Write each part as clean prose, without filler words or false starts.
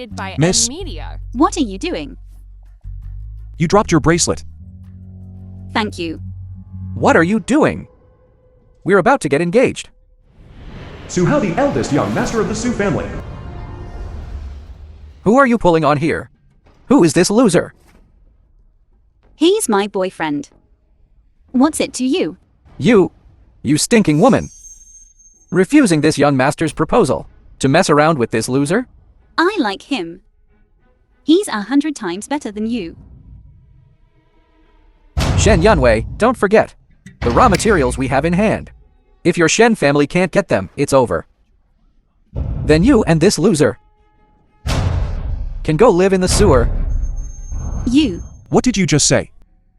created by Miss? Media. What are you doing? You dropped your bracelet. Thank you. What are you doing? We're about to get engaged. Su Hao, the eldest young master of the Su family. Who are you pulling on here? Who is this loser? He's my boyfriend. What's it to you? You stinking woman. Refusing this young master's proposal to mess around with this loser? I like him. He's 100 times better than you. Shen Yunwei, don't forget the raw materials we have in hand. If your Shen family can't get them, it's over. Then you and this loser can go live in the sewer. You. What did you just say?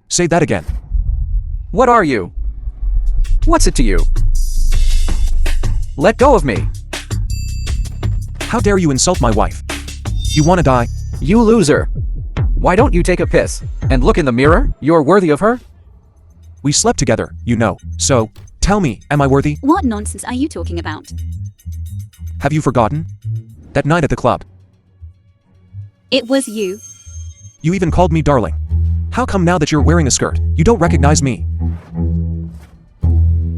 Say that again. What are you? What's it to you? Let go of me. How dare you insult my wife? You wanna die? You loser. Why don't you take a piss and look in the mirror? You're worthy of her? We slept together, you know. So, tell me, am I worthy? What nonsense are you talking about? Have you forgotten? That night at the club. It was you. You even called me darling. How come now that you're wearing a skirt, you don't recognize me?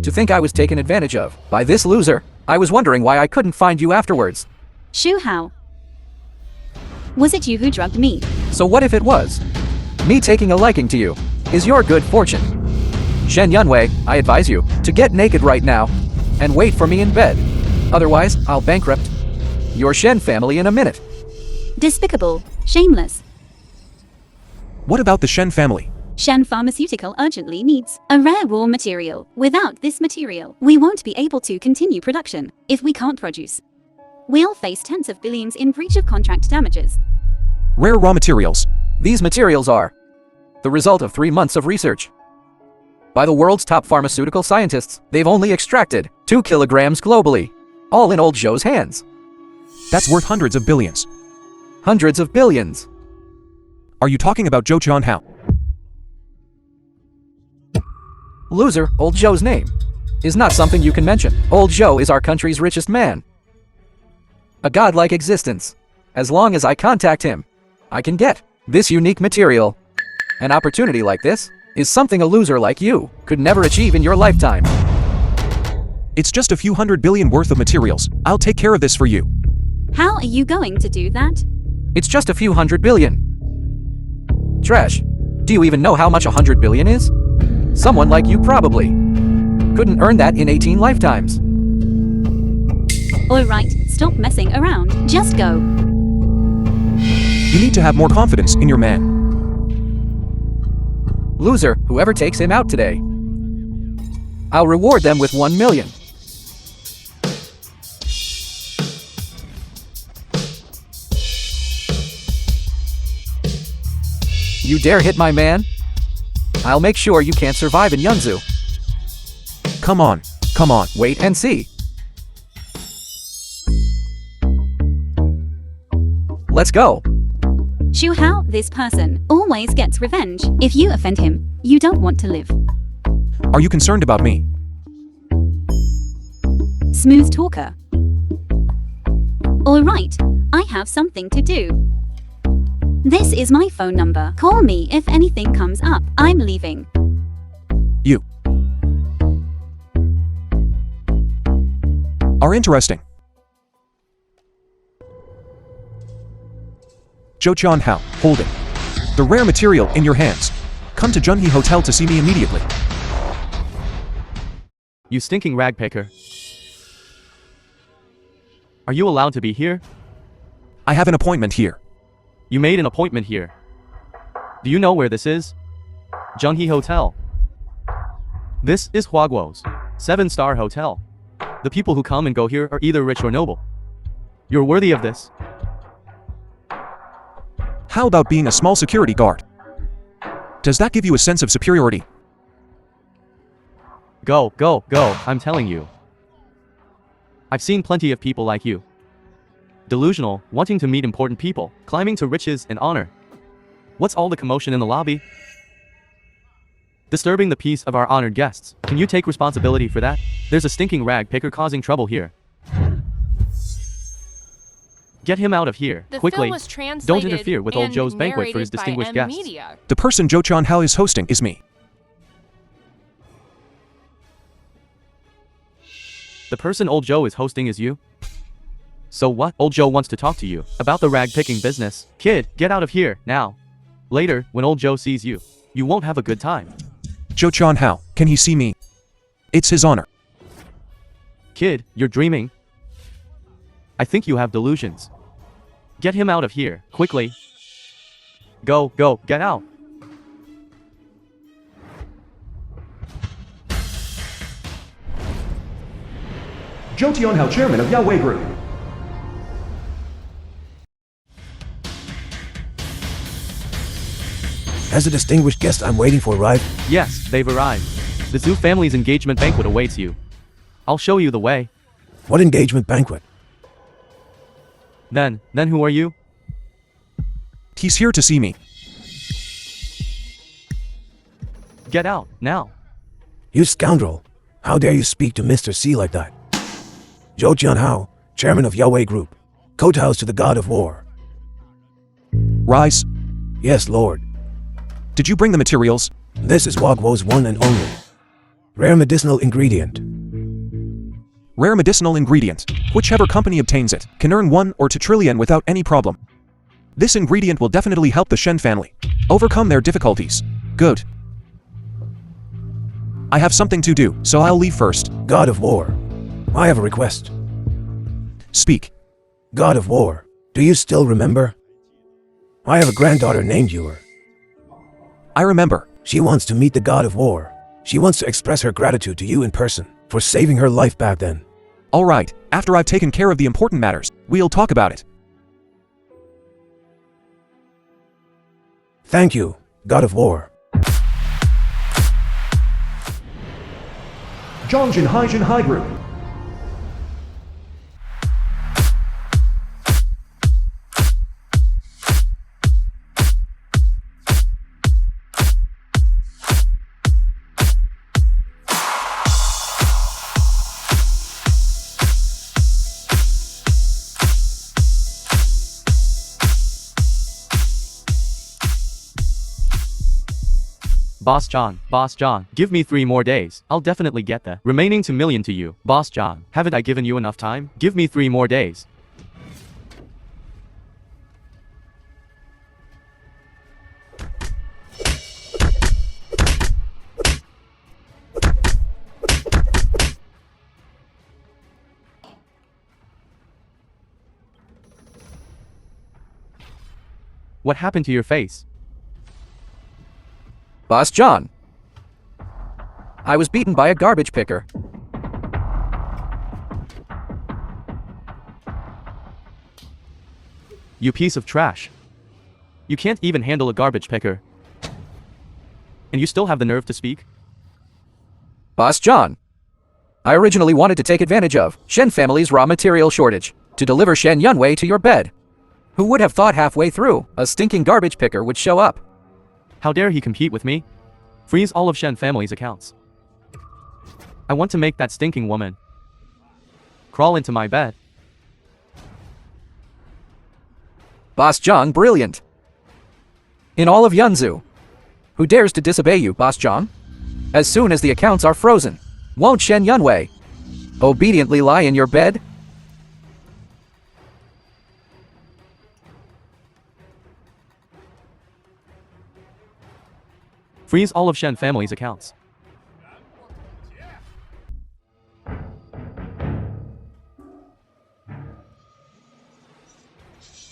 To think I was taken advantage of by this loser. I was wondering why I couldn't find you afterwards. Shu Hao. Was it you who drugged me? So what if it was? Me taking a liking to you is your good fortune. Shen Yunwei, I advise you to get naked right now and wait for me in bed. Otherwise, I'll bankrupt your Shen family in a minute. Despicable. Shameless. What about the Shen family? Shen Pharmaceutical urgently needs a rare raw material. Without this material, we won't be able to continue production. If we can't produce, we'll face tens of billions in breach of contract damages. Rare raw materials. These materials are the result of 3 months of research by the world's top pharmaceutical scientists. They've only extracted 2 kilograms globally, all in old Zhou's hands. That's worth hundreds of billions. Hundreds of billions. Are you talking about Zhou Chuanhao? Loser, old Zhou's name is not something you can mention. Old Zhou is our country's richest man. A godlike existence. As long as I contact him, I can get this unique material. An opportunity like this is something a loser like you could never achieve in your lifetime. It's just a few 100 billion worth of materials. I'll take care of this for you. How are you going to do that? It's just a few 100 billion. Trash. Do you even know how much 100 billion is? Someone like you probably couldn't earn that in 18 lifetimes. Alright, stop messing around. Just go. You need to have more confidence in your man. Loser, whoever takes him out today, I'll reward them with 1 million. You dare hit my man? I'll make sure you can't survive in Yunzu. Come on, come on. Wait and see. Let's go. Shu Hao, this person, always gets revenge. If you offend him, you don't want to live. Are you concerned about me? Smooth talker. Alright, I have something to do. This is my phone number. Call me if anything comes up. I'm leaving. You are interesting. Zhou Chuanhao, hold it. The rare material in your hands. Come to Junhee Hotel to see me immediately. You stinking rag picker. Are you allowed to be here? I have an appointment here. You made an appointment here. Do you know where this is? Junhee Hotel. This is Huaguo's 7-star hotel. The people who come and go here are either rich or noble. You're worthy of this. How about being a small security guard? Does that give you a sense of superiority? Go, go, go, I'm telling you. I've seen plenty of people like you. Delusional, wanting to meet important people, climbing to riches and honor. What's all the commotion in the lobby? Disturbing the peace of our honored guests. Can you take responsibility for that? There's a stinking rag picker causing trouble here. Get him out of here, The quickly. film was translated Don't interfere with old and Joe's banquet for his narrated by distinguished M guests. Media. The person Joe Chan Hao is hosting is me. The person old Joe is hosting is you? So what? Old Joe wants to talk to you about the rag-picking business. Kid, get out of here, now. Later, when old Joe sees you, you won't have a good time. Joe Chan Hao, can he see me? It's his honor. Kid, you're dreaming. I think you have delusions. Get him out of here, quickly. Go, get out. Zhou Tianhao, chairman of Yahweh Group. Has a distinguished guest I'm waiting for arrived? Yes, they've arrived. The Zhu family's engagement banquet awaits you. I'll show you the way. What engagement banquet? Then who are you? He's here to see me. Get out, now. You scoundrel! How dare you speak to Mr. C like that? Zhou Jianhao, chairman of Yahweh Group, kowtows to the god of war. Rise. Yes, lord. Did you bring the materials? This is Wagwo's one and only. Rare medicinal ingredient. Rare medicinal ingredient. Whichever company obtains it can earn 1 or 2 trillion without any problem. This ingredient will definitely help the Shen family overcome their difficulties. Good. I have something to do, so I'll leave first. God of war. I have a request. Speak. God of war, do you still remember? I have a granddaughter named Ewer. I remember. She wants to meet the god of war. She wants to express her gratitude to you in person for saving her life back then. All right, after I've taken care of the important matters, we'll talk about it. Thank you, god of war. Zhongjin Hai Group. Boss John, give me 3 more days. I'll definitely get the remaining 2 million to you. Boss John, haven't I given you enough time? Give me 3 more days. What happened to your face? Boss John. I was beaten by a garbage picker. You piece of trash. You can't even handle a garbage picker. And you still have the nerve to speak? Boss John. I originally wanted to take advantage of Shen family's raw material shortage to deliver Shen Yunwei to your bed. Who would have thought halfway through a stinking garbage picker would show up? How dare he compete with me? Freeze all of Shen family's accounts. I want to make that stinking woman crawl into my bed. Boss Zhang, brilliant. In all of Yunzu. Who dares to disobey you, Boss Zhang? As soon as the accounts are frozen, won't Shen Yunwei obediently lie in your bed? Freeze all of Shen family's accounts.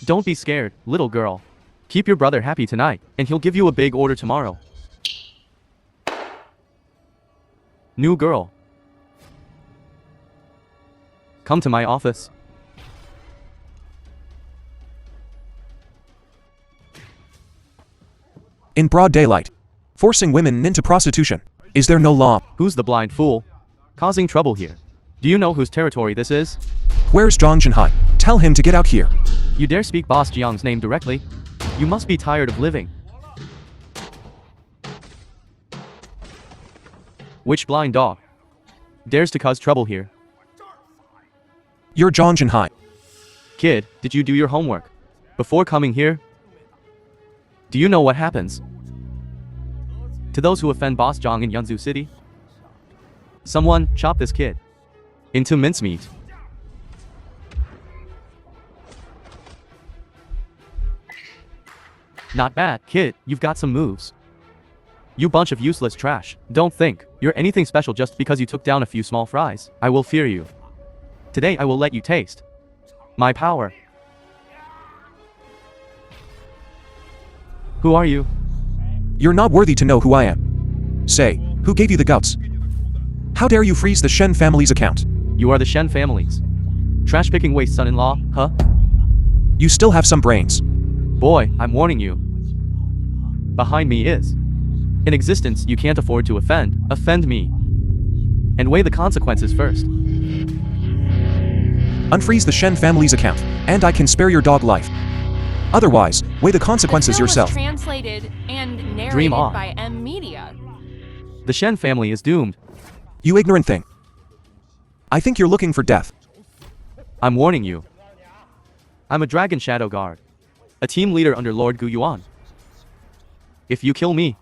Don't be scared, little girl. Keep your brother happy tonight, and he'll give you a big order tomorrow. New girl. Come to my office. In broad daylight. Forcing women into prostitution. Is there no law? Who's the blind fool? Causing trouble here. Do you know whose territory this is? Where's Zhang Jinhai? Tell him to get out here. You dare speak Boss Jiang's name directly? You must be tired of living. Which blind dog dares to cause trouble here? You're Zhang Jinhai. Kid, did you do your homework? Before coming here? Do you know what happens to those who offend Boss Zhang in Yunzu City? Someone chop this kid into mincemeat. Not bad, kid, you've got some moves. You bunch of useless trash. Don't think you're anything special just because you took down a few small fries. I will fear you. Today I will let you taste my power. Who are you? You're not worthy to know who I am. Say, who gave you the guts? How dare you freeze the Shen family's account? You are the Shen family's trash-picking waste son-in-law, huh? You still have some brains. Boy, I'm warning you. Behind me is an existence you can't afford to offend. Offend me. And weigh the consequences first. Unfreeze the Shen family's account, and I can spare your dog life. Otherwise, weigh the consequences The film yourself. was translated and narrated Dream on. by M Media. The Shen family is doomed. You ignorant thing. I think you're looking for death. I'm warning you. I'm a Dragon Shadow Guard. A team leader under Lord Gu Yuan. If you kill me,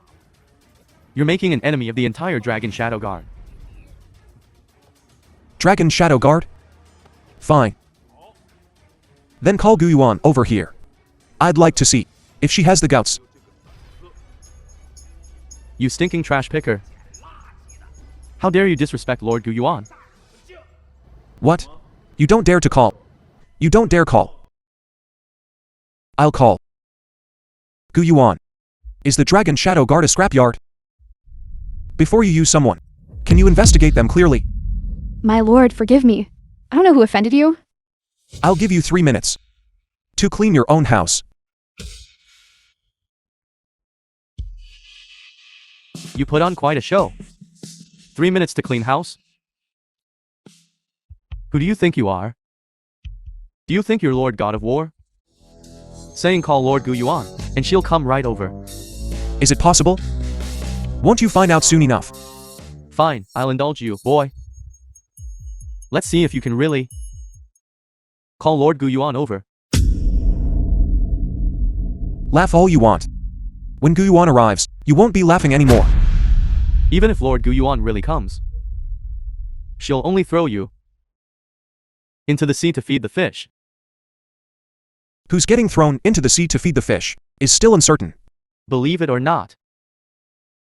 you're making an enemy of the entire Dragon Shadow Guard. Dragon Shadow Guard? Fine. Then call Gu Yuan over here. I'd like to see if she has the guts. You stinking trash picker. How dare you disrespect Lord Gu Yuan? What? You don't dare to call. You don't dare call. I'll call. Gu Yuan. Is the Dragon Shadow Guard a scrapyard? Before you use someone, can you investigate them clearly? My lord, forgive me. I don't know who offended you. I'll give you 3 minutes to clean your own house. You put on quite a show. 3 minutes to clean house? Who do you think you are? Do you think you're Lord God of War? Saying call Lord Gu Yuan, and she'll come right over. Is it possible? Won't you find out soon enough? Fine, I'll indulge you, boy. Let's see if you can really call Lord Gu Yuan over. Laugh all you want. When Gu Yuan arrives, you won't be laughing anymore. Even if Lord Gu Yuan really comes, she'll only throw you into the sea to feed the fish. Who's getting thrown into the sea to feed the fish is still uncertain. Believe it or not,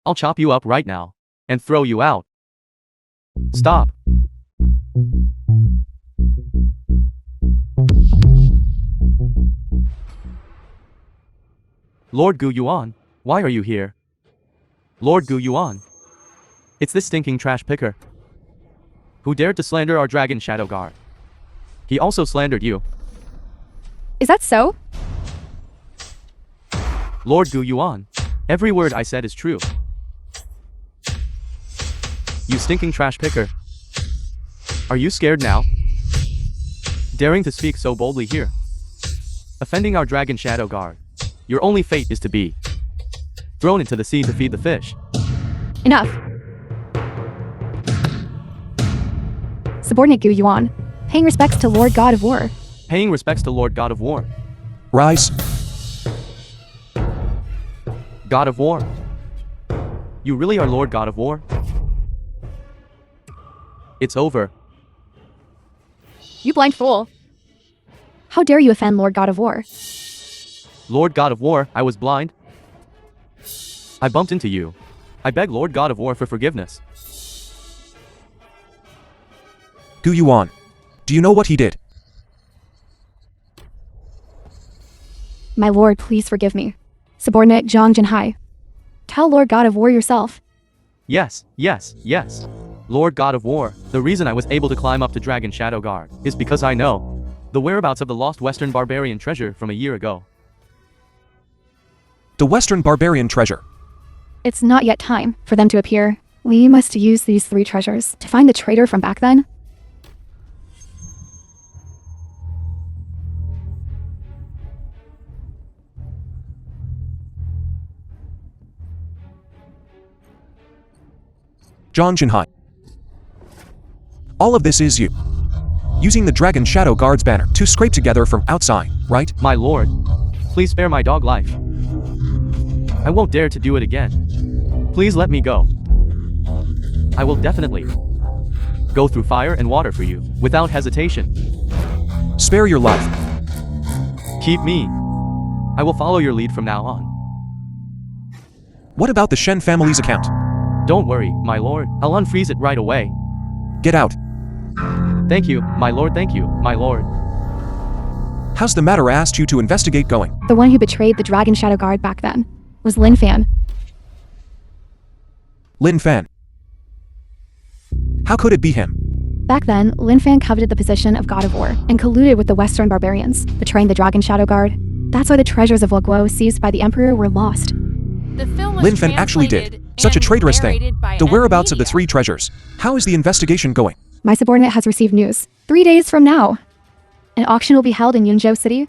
I'll chop you up right now and throw you out. Stop. Lord Gu Yuan, why are you here? Lord Gu Yuan. It's this stinking trash picker who dared to slander our Dragon Shadow Guard. He also slandered you. Is that so? Lord Gu Yuan, every word I said is true. You stinking trash picker. Are you scared now? Daring to speak so boldly here. Offending our Dragon Shadow Guard. Your only fate is to be thrown into the sea to feed the fish. Enough. Subordinate Gu Yuan, paying respects to Lord God of War. Paying respects to Lord God of War. Rise. God of War. You really are Lord God of War? It's over. You blind fool. How dare you offend Lord God of War? Lord God of War, I was blind. I bumped into you. I beg Lord God of War for forgiveness. Gu Yuan. Do you know what he did? My lord, please forgive me. Subordinate Zhang Jinhai. Tell Lord God of War yourself. Yes, yes, yes. Lord God of War, the reason I was able to climb up to Dragon Shadow Guard is because I know the whereabouts of the lost Western barbarian treasure from a year ago. The Western barbarian treasure. It's not yet time for them to appear. We must use these 3 treasures to find the traitor from back then. Zhang Jinhai. All of this is you. using the Dragon Shadow Guard's banner to scrape together from outside, right? My lord, please spare my dog life. I won't dare to do it again. Please let me go. I will definitely go through fire and water for you, without hesitation. Spare your life. Keep me. I will follow your lead from now on. What about the Shen family's account? Don't worry, my lord. I'll unfreeze it right away. Get out. Thank you, my lord, thank you, my lord. How's the matter I asked you to investigate going? The one who betrayed the Dragon Shadow Guard back then was Lin Fan. Lin Fan. How could it be him? Back then, Lin Fan coveted the position of God of War and colluded with the Western barbarians, betraying the Dragon Shadow Guard. That's why the treasures of Guo seized by the Emperor were lost. The film was Lin Fan actually did translated such a and traitorous thing. narrated by The whereabouts of the Media. 3 treasures. How is the investigation going? My subordinate has received news. 3 days from now, an auction will be held in Yunzhou City.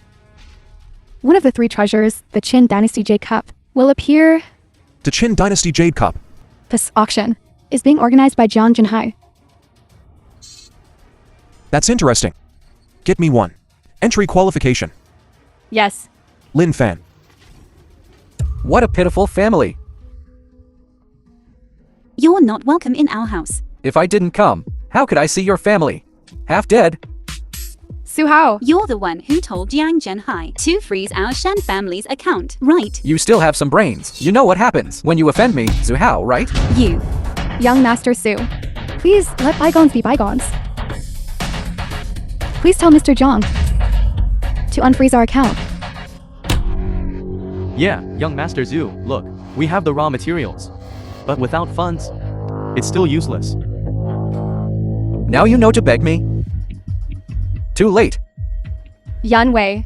One of the 3 treasures, the Qin Dynasty Jade Cup, will appear. The Qin Dynasty Jade Cup. This auction is being organized by Jiang Junhai. That's interesting. Get me one. Entry qualification. Yes. Lin Fan. What a pitiful family. You're not welcome in our house. If I didn't come, how could I see your family? Half dead. Su Hao. You're the one who told Jiang Zhenhai to freeze our Shen family's account, right? You still have some brains. You know what happens when you offend me, Zhu Hao, right? You. Young Master Su. Please let bygones be bygones. Please tell Mr. Zhang to unfreeze our account. Yeah, young Master Zhu, look, we have the raw materials. But without funds, it's still useless. Now you know to beg me. Too late. Yan Wei.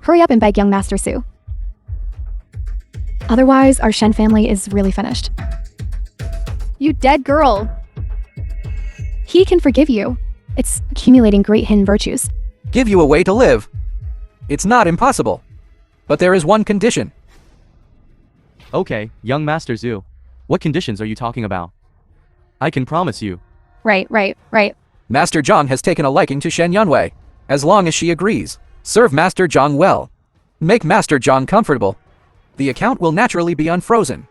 Hurry up and beg young Master Su. Otherwise, our Shen family is really finished. You dead girl. He can forgive you. It's accumulating great hidden virtues. Give you a way to live. It's not impossible. But there is one condition. Okay, young Master Zhu. What conditions are you talking about? I can promise you. Right. Master Zhang has taken a liking to Shen Yanwei. As long as she agrees, serve Master Zhang well. Make Master Zhang comfortable. The account will naturally be unfrozen.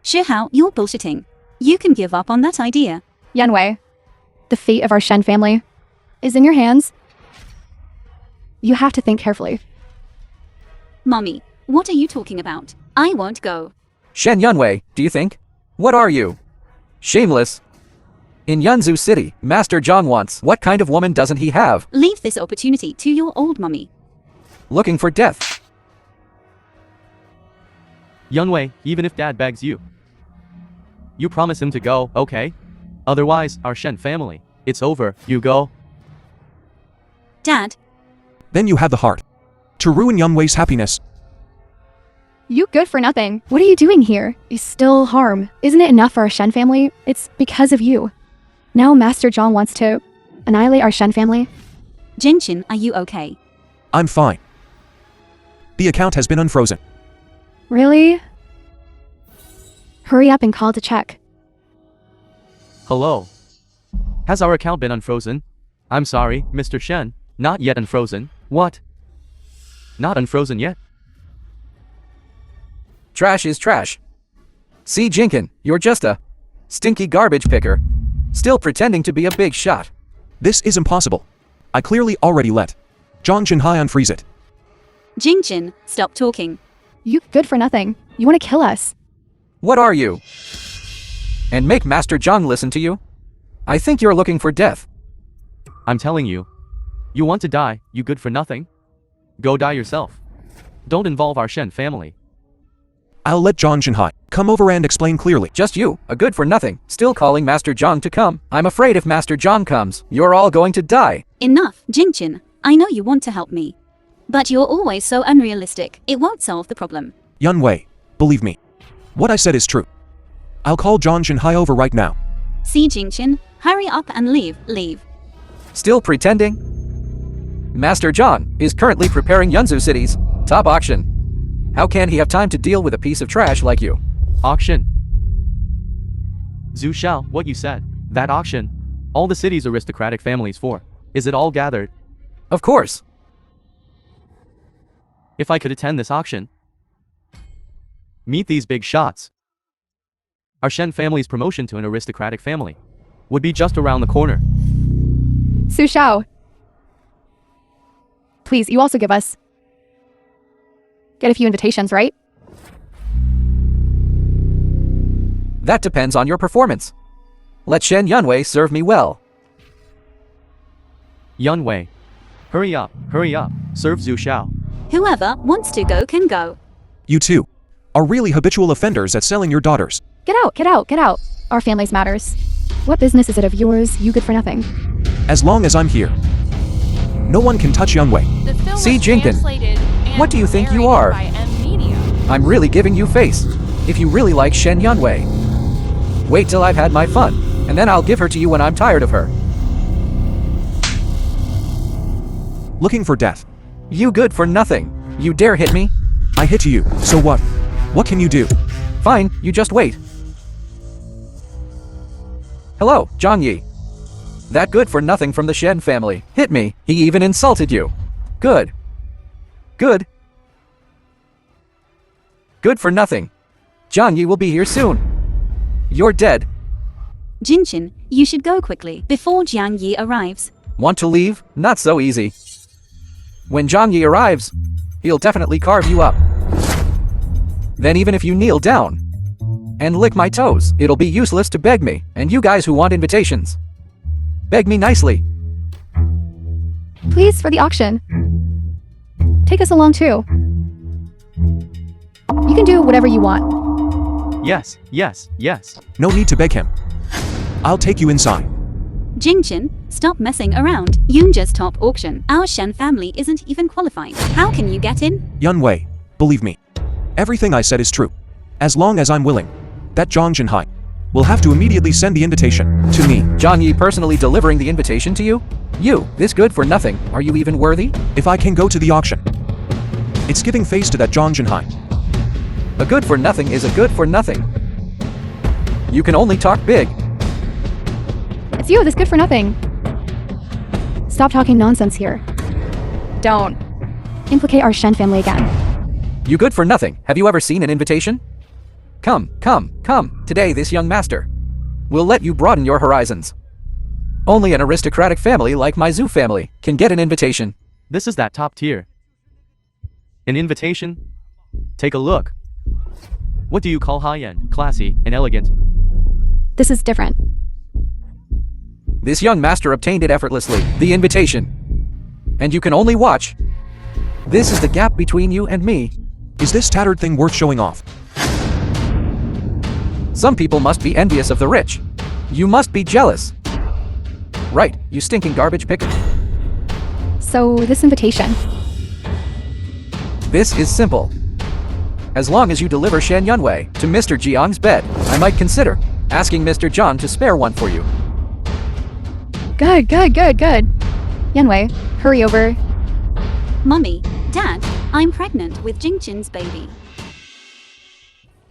Shihao, you're bullshitting. You can give up on that idea. Yan Wei, the fate of our Shen family is in your hands. You have to think carefully. Mommy, what are you talking about? I won't go. Shen Yanwei, do you think? What are you? Shameless. In Yanzhou City, Master Zhang wants. What kind of woman doesn't he have? Leave this opportunity to your old mommy. Looking for death. Young Wei, even if Dad begs you, you promise him to go, okay? Otherwise, our Shen family, it's over, you go. Dad, Then you have the heart to ruin Yun Wei's happiness. You good for nothing. What are you doing here? You still harm. Isn't it enough for our Shen family? It's because of you. Now Master Zhang wants to annihilate our Shen family. Jinshin, are you okay? I'm fine. The account has been unfrozen. Really? Hurry up and call to check. Hello. Has our account been unfrozen? I'm sorry, Mr. Shen, not yet unfrozen. What? Not unfrozen yet? Trash is trash. See Jinkin, you're just a stinky garbage picker. Still pretending to be a big shot. This is impossible. I clearly already let Zhang Junhai unfreeze it. Jinshin, stop talking. You good for nothing. You want to kill us. What are you? And make Master Zhang listen to you? I think you're looking for death. I'm telling you. You want to die, you good for nothing? Go die yourself. Don't involve our Shen family. I'll let Zhang Junhai come over and explain clearly. Just you, a good for nothing, still calling Master Zhang to come. I'm afraid if Master Zhang comes, you're all going to die. Enough, Jinshin. I know you want to help me. But you're always so unrealistic. It won't solve the problem. Yun Wei, believe me. What I said is true. I'll call Zhang Junhai over right now. See, Jinshin, hurry up and leave. Still pretending? Master Zhang is currently preparing Yunzhou City's top auction. How can he have time to deal with a piece of trash like you? Auction. Zhu Xiao, what you said. That auction. All the city's aristocratic families for. Is it all gathered? Of course. If I could attend this auction. Meet these big shots. Our Shen family's promotion to an aristocratic family would be just around the corner. Su Xiao. Please, you also give us. Get a few invitations, right? That depends on your performance. Let Shen Yunwei serve me well. Yunwei. Hurry up, serve Zhu Xiao. Whoever wants to go can go. You two are really habitual offenders at selling your daughters. Get out, get out, get out. Our families matters. What business is it of yours, you good for nothing? As long as I'm here, no one can touch Yunwei. The film See, was Jinkin, translated and what do you think you narrated are? by M Media. I'm really giving you face. If you really like Shen Yunwei. Wait till I've had my fun, and then I'll give her to you when I'm tired of her. Looking for death. You good for nothing. You dare hit me? I hit you, so what? What can you do? Fine, you just wait. Hello, Zhang Yi. That good for nothing from the Shen family hit me. He even insulted you. Good. Good. Good for nothing. Zhang Yi will be here soon. You're dead. Jinqin, you should go quickly before Jiang Yi arrives. Want to leave? Not so easy. When Zhang Yi arrives, he'll definitely carve you up. Then even if you kneel down and lick my toes, it'll be useless to beg me, and you guys who want invitations, beg me nicely. Please, for the auction. Take us along too. You can do whatever you want. Yes. No need to beg him. I'll take you inside. Jinqin, stop messing around. Yun just top auction. Our Shen family isn't even qualified. How can you get in? Yunwei, believe me. Everything I said is true. As long as I'm willing, that Zhang Jinhai will have to immediately send the invitation to me. Zhang Yi personally delivering the invitation to you? You, this good for nothing, are you even worthy? If I can go to the auction, it's giving face to that Zhang Jinhai. A good for nothing is a good for nothing. You can only talk big. It's you, this good for nothing. Stop talking nonsense here. Don't implicate our Shen family again. You good for nothing, have you ever seen an invitation? Come. Today this young master will let you broaden your horizons. Only an aristocratic family like my Zhu family can get an invitation. This is that top tier. An invitation? Take a look. What do you call high-end, classy, and elegant? This is different. This young master obtained it effortlessly, the invitation. And you can only watch. This is the gap between you and me. Is this tattered thing worth showing off? Some people must be envious of the rich. You must be jealous. Right, you stinking garbage picker. So, this invitation. This is simple. As long as you deliver Shen Yunwei to Mr. Jiang's bed, I might consider asking Mr. Zhang to spare one for you. Good. Yunwei, hurry over. Mummy, Dad, I'm pregnant with Jinqin's baby.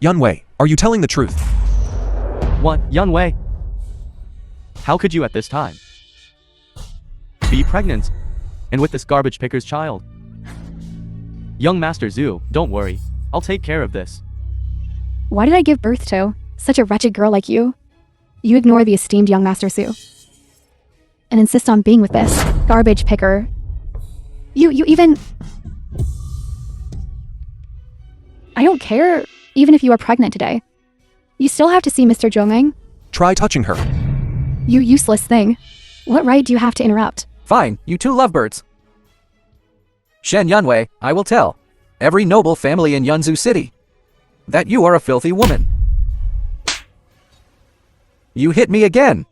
Yunwei, are you telling the truth? What, Yunwei? How could you at this time be pregnant and with this garbage picker's child? Young Master Zhu, don't worry. I'll take care of this. Why did I give birth to such a wretched girl like you? You ignore the esteemed young Master Su and insist on being with this garbage picker. You even... I don't care even if you are pregnant today. You still have to see Mr. Zhongmeng. Try touching her. You useless thing. What right do you have to interrupt? Fine, you two lovebirds. Shen Yunwei, I will tell every noble family in Yunzhu City that you are a filthy woman. You hit me again.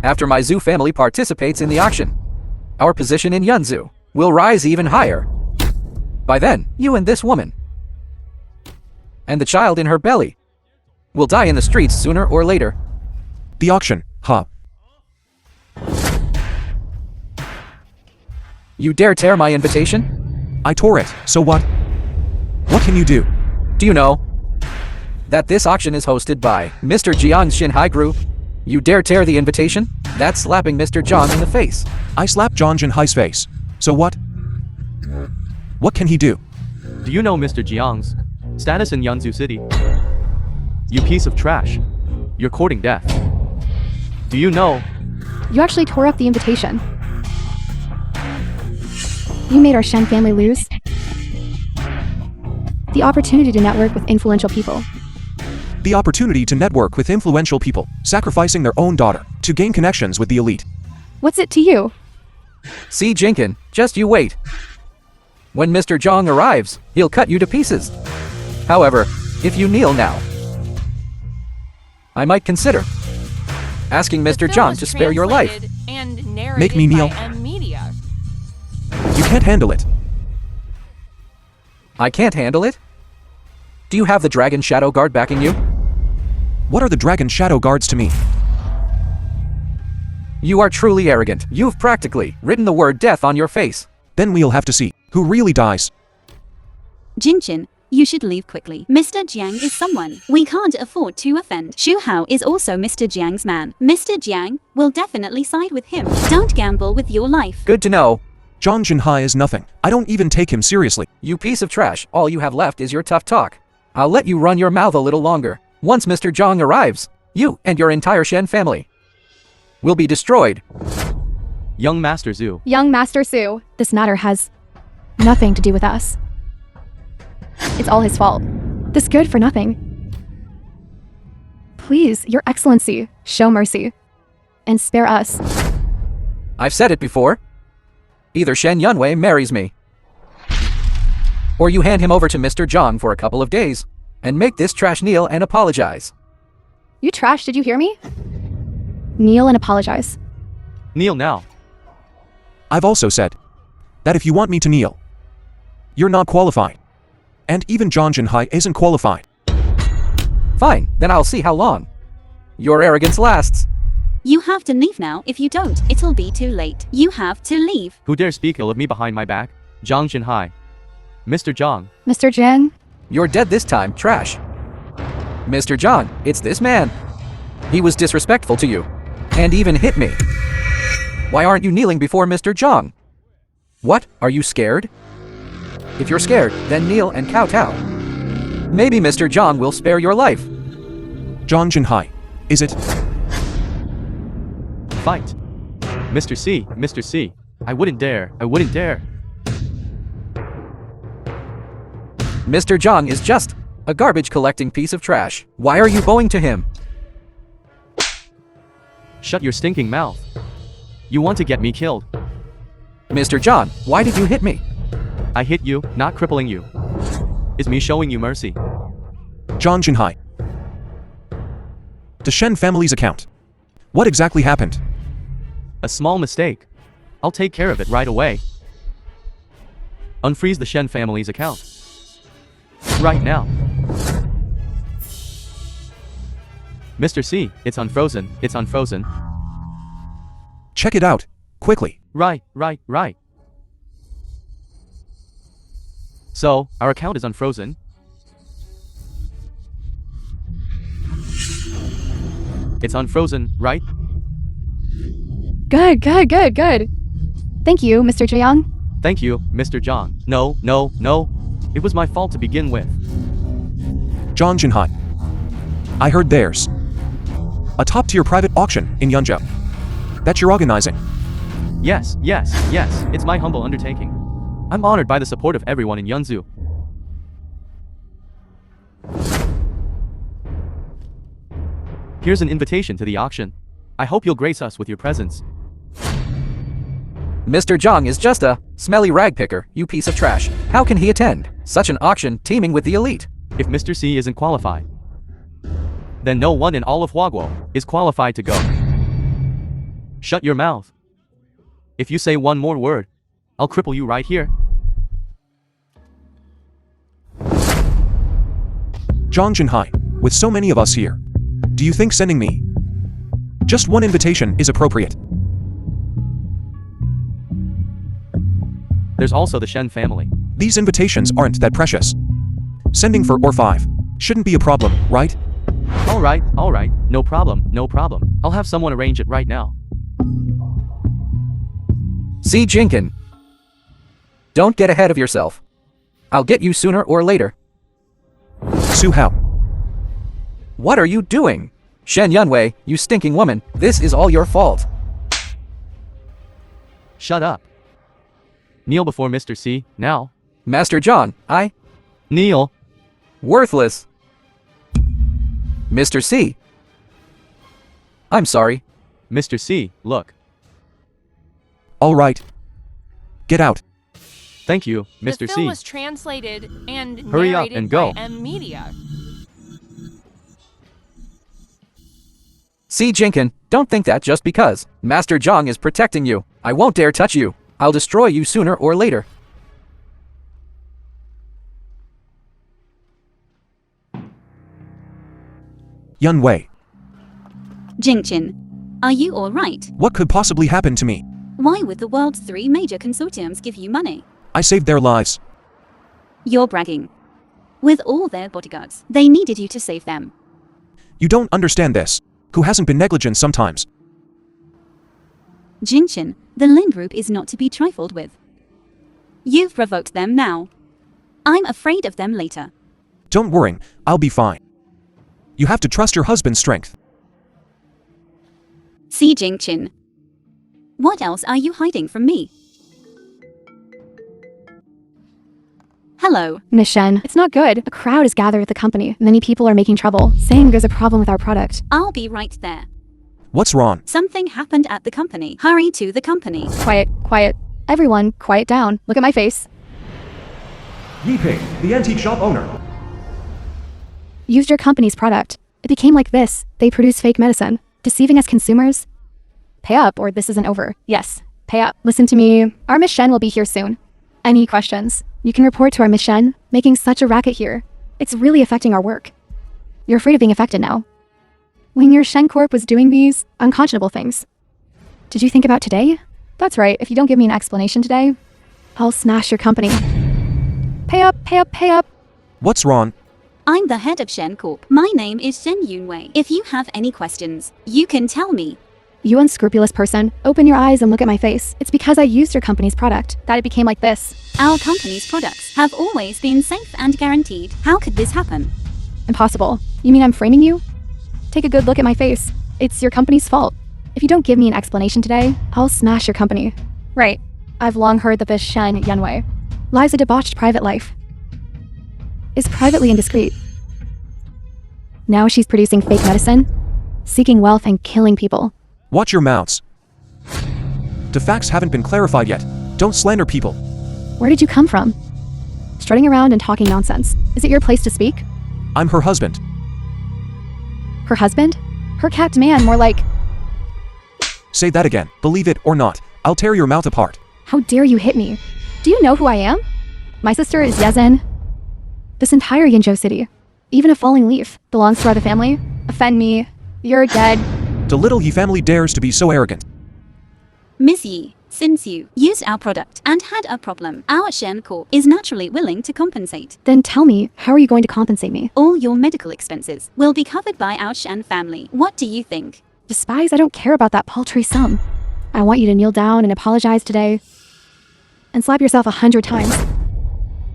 After my Zhu family participates in the auction, our position in Yunzhu will rise even higher. By then, you and this woman and the child in her belly will die in the streets sooner or later. The auction, huh? You dare tear my invitation? I tore it, so what? What can you do? Do you know that this auction is hosted by Mr. Jiang's Xinhai Group? You dare tear the invitation? That's slapping Mr. Zhang in the face. I slapped Zhang Jinhai's face. So what? What can he do? Do you know Mr. Jiang's status in Yanzhou City? You piece of trash. You're courting death. Do you know? You actually tore up the invitation. You made our Shen family lose the opportunity to network with influential people. The opportunity to network with influential people, sacrificing their own daughter to gain connections with the elite. What's it to you? See, Jinkin, just you wait. When Mr. Zhang arrives, he'll cut you to pieces. However, if you kneel now, I might consider asking The Mr. film Zhang was to spare your life. translated and narrated Make me kneel. by Media. You can't handle it. I can't handle it? Do you have the Dragon Shadow Guard backing you? What are the Dragon Shadow Guards to me? You are truly arrogant. You've practically written the word death on your face. Then we'll have to see who really dies. Jinqin, you should leave quickly. Mr. Jiang is someone we can't afford to offend. Xu Hao is also Mr. Jiang's man. Mr. Jiang will definitely side with him. Don't gamble with your life. Good to know. Zhang Jinhai is nothing. I don't even take him seriously. You piece of trash. All you have left is your tough talk. I'll let you run your mouth a little longer. Once Mr. Zhang arrives, you and your entire Shen family will be destroyed. Young Master Zhu. Young Master Su, this matter has nothing to do with us. It's all his fault. This good for nothing. Please, Your Excellency, show mercy and spare us. I've said it before. Either Shen Yunwei marries me, or you hand him over to Mr. Zhang for a couple of days and make this trash kneel and apologize. You trash, did you hear me? Kneel and apologize. Kneel now. I've also said that if you want me to kneel, you're not qualified. And even Zhang Jinhai isn't qualified. Fine, then I'll see how long your arrogance lasts. You have to leave now. If you don't, it'll be too late. You have to leave. Who dare speak ill of me behind my back? Zhang Jinhai. Mr. Zhang. Mr. Jiang, You're dead this time, trash. Mr. Zhang, it's this man. He was disrespectful to you, and even hit me. Why aren't you kneeling before Mr. Zhang? What? Are you scared? If you're scared, then kneel and kowtow. Maybe Mr. Zhang will spare your life. Zhang Jinhai, is it? Fight. Mr. C, Mr. C. I wouldn't dare. I wouldn't dare. Mr. Zhang is just a garbage collecting piece of trash. Why are you bowing to him? Shut your stinking mouth. You want to get me killed. Mr. Zhang, why did you hit me? I hit you, not crippling you. Is me showing you mercy. Zhang Jinhai. The Shen family's account. What exactly happened? A small mistake. I'll take care of it right away. Unfreeze the Shen family's account. Right now. Mr. C, it's unfrozen, it's unfrozen. Check it out, quickly. Right. So, our account is unfrozen. It's unfrozen, right? good. Thank you, Mr. Jiang. Thank you, Mr. Zhang. No. It was my fault to begin with. Zhang Jinhai. I heard there's a top-tier private auction in Yunzhou that you're organizing. Yes. It's my humble undertaking. I'm honored by the support of everyone in Yunzhou. Here's an invitation to the auction. I hope you'll grace us with your presence. Mr. Zhang is just a smelly rag picker, you piece of trash. How can he attend such an auction teeming with the elite? If Mr. C isn't qualified, then no one in all of Huaguo is qualified to go. Shut your mouth. If you say one more word, I'll cripple you right here. Zhang Jinhai, with so many of us here, do you think sending me just one invitation is appropriate? There's also the Shen family. These invitations aren't that precious. Sending 4 or 5 shouldn't be a problem, right? All right. No problem. I'll have someone arrange it right now. See, Jinkin. Don't get ahead of yourself. I'll get you sooner or later. Su Hao. What are you doing? Shen Yunwei, you stinking woman, this is all your fault. Shut up. Kneel before Mr. C, now. Master John, I... Kneel. Worthless. Mr. C. I'm sorry. Mr. C, look. All right. Get out. Thank you, The Mr. film C. was translated and Hurry up narrated and go. by Media. See, Jinkin, don't think that just because Master Zhang is protecting you, I won't dare touch you. I'll destroy you sooner or later. Yun Wei. Jingqin, are you alright? What could possibly happen to me? Why would the world's 3 major consortiums give you money? I saved their lives. You're bragging. With all their bodyguards, they needed you to save them. You don't understand this. Who hasn't been negligent sometimes? Jingqin, the Lin group is not to be trifled with. You've provoked them now. I'm afraid of them later. Don't worry, I'll be fine. You have to trust your husband's strength. See, Jingqin. What else are you hiding from me? Hello. Miss Shen, it's not good. A crowd is gathered at the company. Many people are making trouble, saying there's a problem with our product. I'll be right there. What's wrong? Something happened at the company. Hurry to the company. Quiet, quiet. Everyone, quiet down. Look at my face. Yi Ping, the antique shop owner. Used your company's product. It became like this. They produce fake medicine, deceiving us consumers. Pay up or this isn't over. Yes, pay up. Listen to me. Our Miss Shen will be here soon. Any questions? You can report to our Miss Shen, making such a racket here. It's really affecting our work. You're afraid of being affected now. When your Shen Corp was doing these unconscionable things. Did you think about today? That's right, if you don't give me an explanation today, I'll smash your company. Pay up, pay up, pay up. What's wrong? I'm the head of Shen Corp. My name is Shen Yunwei. If you have any questions, you can tell me. You unscrupulous person, open your eyes and look at my face. It's because I used your company's product that it became like this. Our company's products have always been safe and guaranteed. How could this happen? Impossible. You mean I'm framing you? Take a good look at my face. It's your company's fault. If you don't give me an explanation today, I'll smash your company. Right. I've long heard that this Shen Yunwei lives a debauched private life. Is privately indiscreet. Now she's producing fake medicine, seeking wealth and killing people. Watch your mouths. The facts haven't been clarified yet. Don't slander people. Where did you come from? Strutting around and talking nonsense. Is it your place to speak? I'm her husband. Her husband? Her capped man, more like... Say that again. Believe it or not, I'll tear your mouth apart. How dare you hit me? Do you know who I am? My sister is Yezen. This entire Yinzhou city, even a falling leaf, belongs to our family. Offend me, you're dead. The little Yi family dares to be so arrogant. Miss Yi, since you used our product and had a problem, our Shen Corp is naturally willing to compensate. Then tell me, how are you going to compensate me? All your medical expenses will be covered by our Shen family. What do you think? Despise, I don't care about that paltry sum. I want you to kneel down and apologize today. And slap yourself 100 times.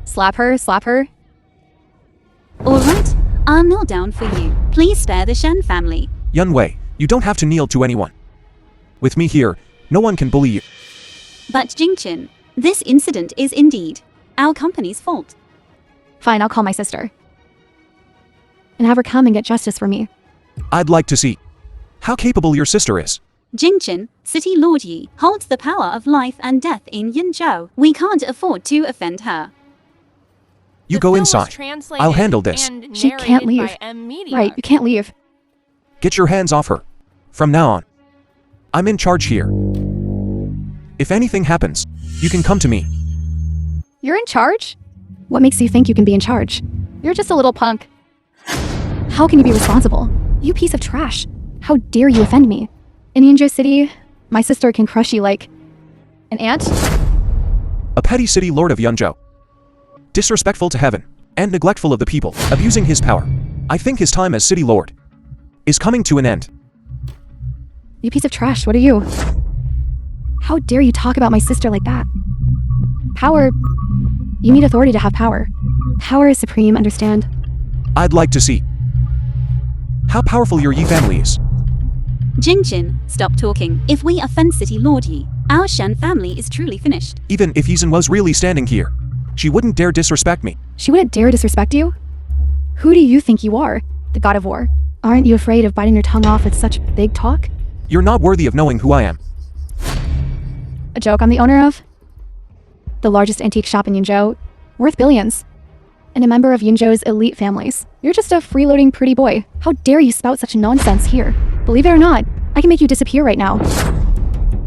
Slap her, slap her. Alright, I'll kneel down for you. Please spare the Shen family. Yun Wei, you don't have to kneel to anyone. With me here, no one can bully you. But Jingqin, this incident is indeed our company's fault. Fine, I'll call my sister. And have her come and get justice for me. I'd like to see how capable your sister is. Jingqin, City Lord Yi, holds the power of life and death in Yinzhou. We can't afford to offend her. You The go film was inside. translated I'll handle this. and She can't narrated leave. by Media. Right, you can't leave. Get your hands off her. From now on, I'm in charge here. If anything happens, you can come to me. You're in charge? What makes you think you can be in charge? You're just a little punk. How can you be responsible? You piece of trash. How dare you offend me? In Yinzhou City, my sister can crush you like an ant. A petty city lord of Yunzhou. Disrespectful to heaven, and neglectful of the people, abusing his power. I think his time as city lord is coming to an end. You piece of trash, what are you? How dare you talk about my sister like that? Power. You need authority to have power. Power is supreme, understand? I'd like to see how powerful your Yi family is. Jingqin, stop talking. If we offend City Lord Yi, our Shen family is truly finished. Even if Yizhen was really standing here, she wouldn't dare disrespect me. She wouldn't dare disrespect you? Who do you think you are? The god of war. Aren't you afraid of biting your tongue off with such big talk? You're not worthy of knowing who I am. A joke I'm the owner of? The largest antique shop in Yunzhou, worth billions. And a member of Yunzhou's elite families. You're just a freeloading pretty boy. How dare you spout such nonsense here? Believe it or not, I can make you disappear right now.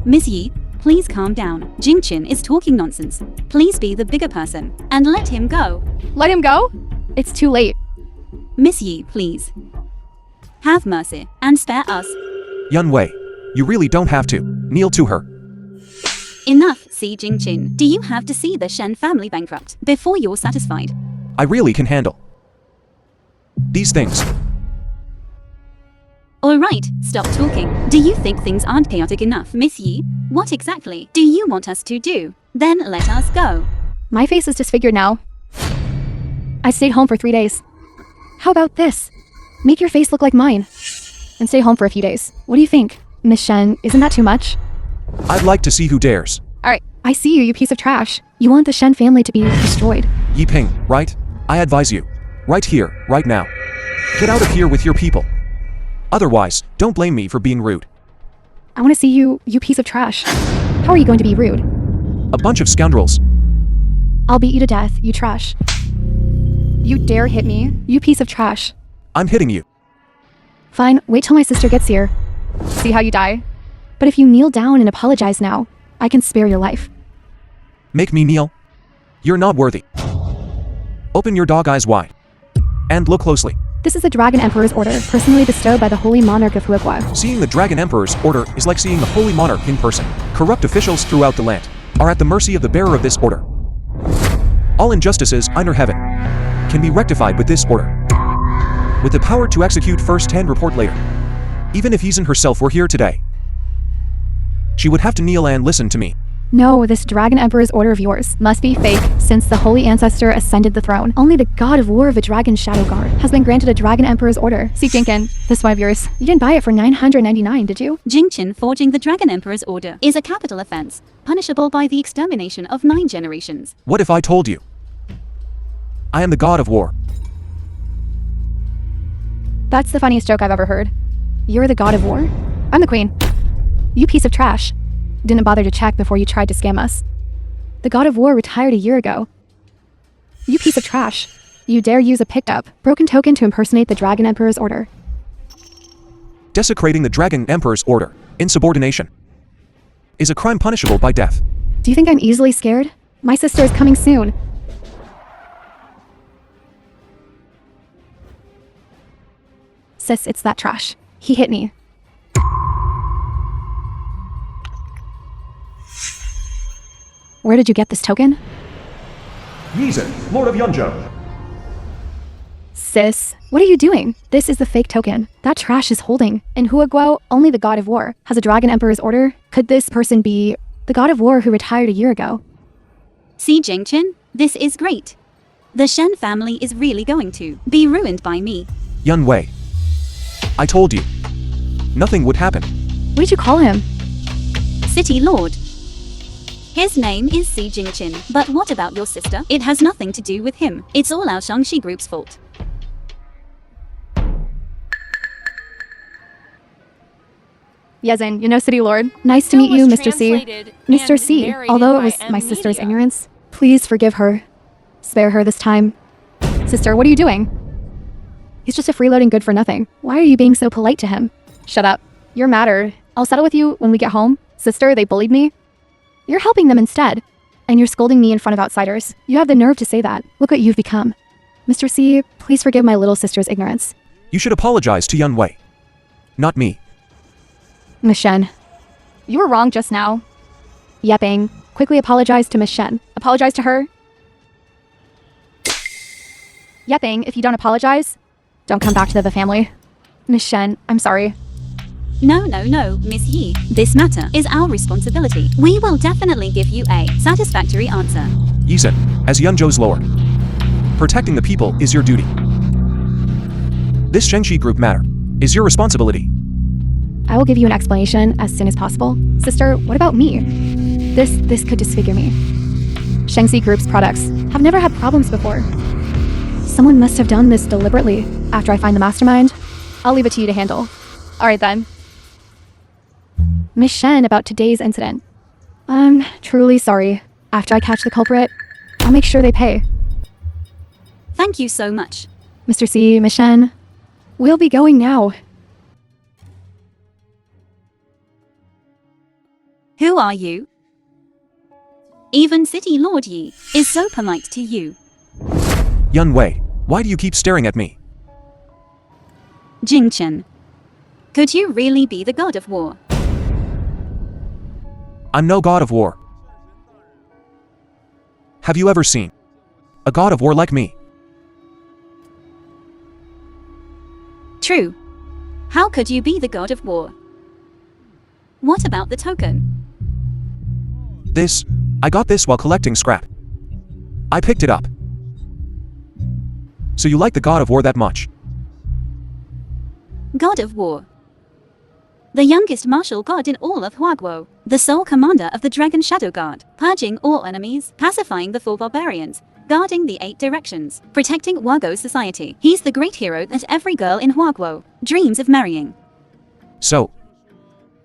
Miss Yi, please calm down. Jingqin is talking nonsense. Please be the bigger person and let him go. Let him go? It's too late. Miss Yi, please. Have mercy and spare us. Yun Wei, you really don't have to kneel to her. Enough, see Jingqin. Do you have to see the Shen family bankrupt before you're satisfied? I really can handle these things. Alright, stop talking. Do you think things aren't chaotic enough, Miss Yi? What exactly do you want us to do? Then let us go. My face is disfigured now. I stayed home for 3 days. How about this? Make your face look like mine. And stay home for a few days. What do you think? Miss Shen, isn't that too much? I'd like to see who dares. Alright, I see you, you piece of trash. You want the Shen family to be destroyed. Yi Ping, right? I advise you. Right here, right now. Get out of here with your people. Otherwise, don't blame me for being rude. I want to see you, you piece of trash. How are you going to be rude? A bunch of scoundrels. I'll beat you to death, you trash. You dare hit me, you piece of trash. I'm hitting you. Fine, wait till my sister gets here. See how you die. But if you kneel down and apologize now, I can spare your life. Make me kneel? You're not worthy. Open your dog eyes wide. And look closely. This is the Dragon Emperor's order, personally bestowed by the Holy Monarch of Huiguo. Seeing the Dragon Emperor's order is like seeing the Holy Monarch in person. Corrupt officials throughout the land are at the mercy of the bearer of this order. All injustices under heaven can be rectified with this order, with the power to execute first-hand report later. Even if Yizhen herself were here today, she would have to kneel and listen to me. No, this Dragon Emperor's order of yours must be fake, since the Holy Ancestor ascended the throne. Only the God of War of the Dragon Shadow Guard has been granted a Dragon Emperor's order. See, Jinkin, this one of yours. You didn't buy it for 999, did you? Jingqin forging the Dragon Emperor's order is a capital offense, punishable by the extermination of 9 generations. What if I told you I am the God of War? That's the funniest joke I've ever heard. You're the God of War? I'm the Queen. You piece of trash. Didn't bother to check before you tried to scam us. The God of War retired a year ago. You piece of trash. You dare use a picked up, broken token to impersonate the Dragon Emperor's order. Desecrating the Dragon Emperor's order, insubordination, is a crime punishable by death. Do you think I'm easily scared? My sister is coming soon. Sis, it's that trash. He hit me. Where did you get this token? Yizhen, Lord of Yunzhou. Sis, what are you doing? This is the fake token that trash is holding. In Huiguo, only the God of War has a Dragon Emperor's order. Could this person be the God of War who retired a year ago? See, Jingqin, this is great. The Shen family is really going to be ruined by me. Yun Wei, I told you, nothing would happen. What did you call him? City Lord. His name is Si Jingqin. But what about your sister? It has nothing to do with him. It's all our Shangxi group's fault. Yezin, you know City Lord. Nice to meet you, Mr. C. Mr. C, although it was my sister's ignorance, please forgive her. Spare her this time. Sister, what are you doing? He's just a freeloading good for nothing. Why are you being so polite to him? Shut up. You're madder. I'll settle with you when we get home. Sister, they bullied me. You're helping them instead. And you're scolding me in front of outsiders. You have the nerve to say that. Look what you've become. Mr. C, please forgive my little sister's ignorance. You should apologize to Yun Wei, not me. Miss Shen, you were wrong just now. Yepping, quickly apologize to Miss Shen. Apologize to her. Yepping, if you don't apologize, don't come back to the family. Miss Shen, I'm sorry. No, Miss Yi. This matter is our responsibility. We will definitely give you a satisfactory answer. Yizhen, as Yunzhou's lord, protecting the people is your duty. This Shengxi group matter is your responsibility. I will give you an explanation as soon as possible. Sister, what about me? This could disfigure me. Shengxi Group's products have never had problems before. Someone must have done this deliberately. After I find the mastermind, I'll leave it to you to handle. Alright then. Miss Shen, about today's incident. I'm truly sorry. After I catch the culprit, I'll make sure they pay. Thank you so much. Mr. C, Miss Shen, we'll be going now. Who are you? Even City Lord Yi is so polite to you. Yun Wei, why do you keep staring at me? Jingchen. Could you really be the god of war? I'm no god of war. Have you ever seen a god of war like me? True. How could you be the god of war? What about the token? I got this while collecting scrap. I picked it up. So you like the god of war that much? God of war. The youngest martial god in all of Huaguo. The sole commander of the Dragon Shadow Guard. Purging all enemies, pacifying the 4 barbarians, guarding the 8 directions, protecting Huaguo's society. He's the great hero that every girl in Huaguo dreams of marrying. So,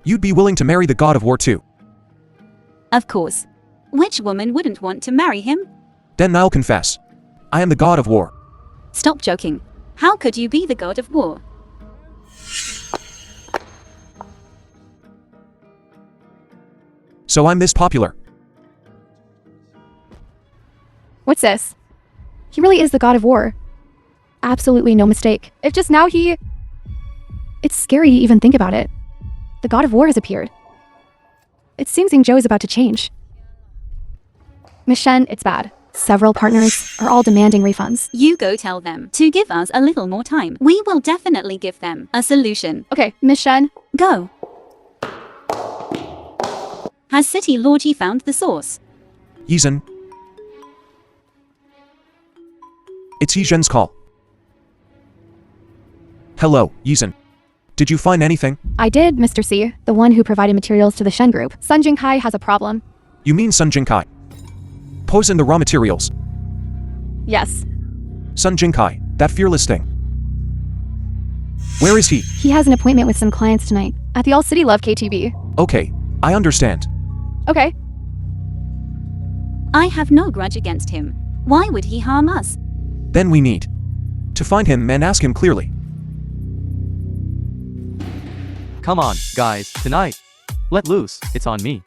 you'd be willing to marry the god of war too? Of course. Which woman wouldn't want to marry him? Then I'll confess. I am the god of war. Stop joking. How could you be the god of war? So I'm this popular. What's this? He really is the god of war. Absolutely no mistake. If just now he... It's scary to even think about it. The god of war has appeared. It seems Yingzhou is about to change. Miss Shen, it's bad. Several partners are all demanding refunds. You go tell them to give us a little more time. We will definitely give them a solution. Okay, Miss Shen. Go. Has City Lord Yi found the source? Yizhen. It's Yizhen's call. Hello, Yizhen. Did you find anything? I did, Mr. C, the one who provided materials to the Shen Group. Sun Jingkai has a problem. You mean Sun Jingkai? Poison the raw materials. Yes. Sun Jingkai, that fearless thing. Where is he? He has an appointment with some clients tonight at the All City Love KTV. Okay, I understand. Okay. I have no grudge against him. Why would he harm us? Then we need to find him and ask him clearly. Come on, guys, tonight. Let loose, it's on me.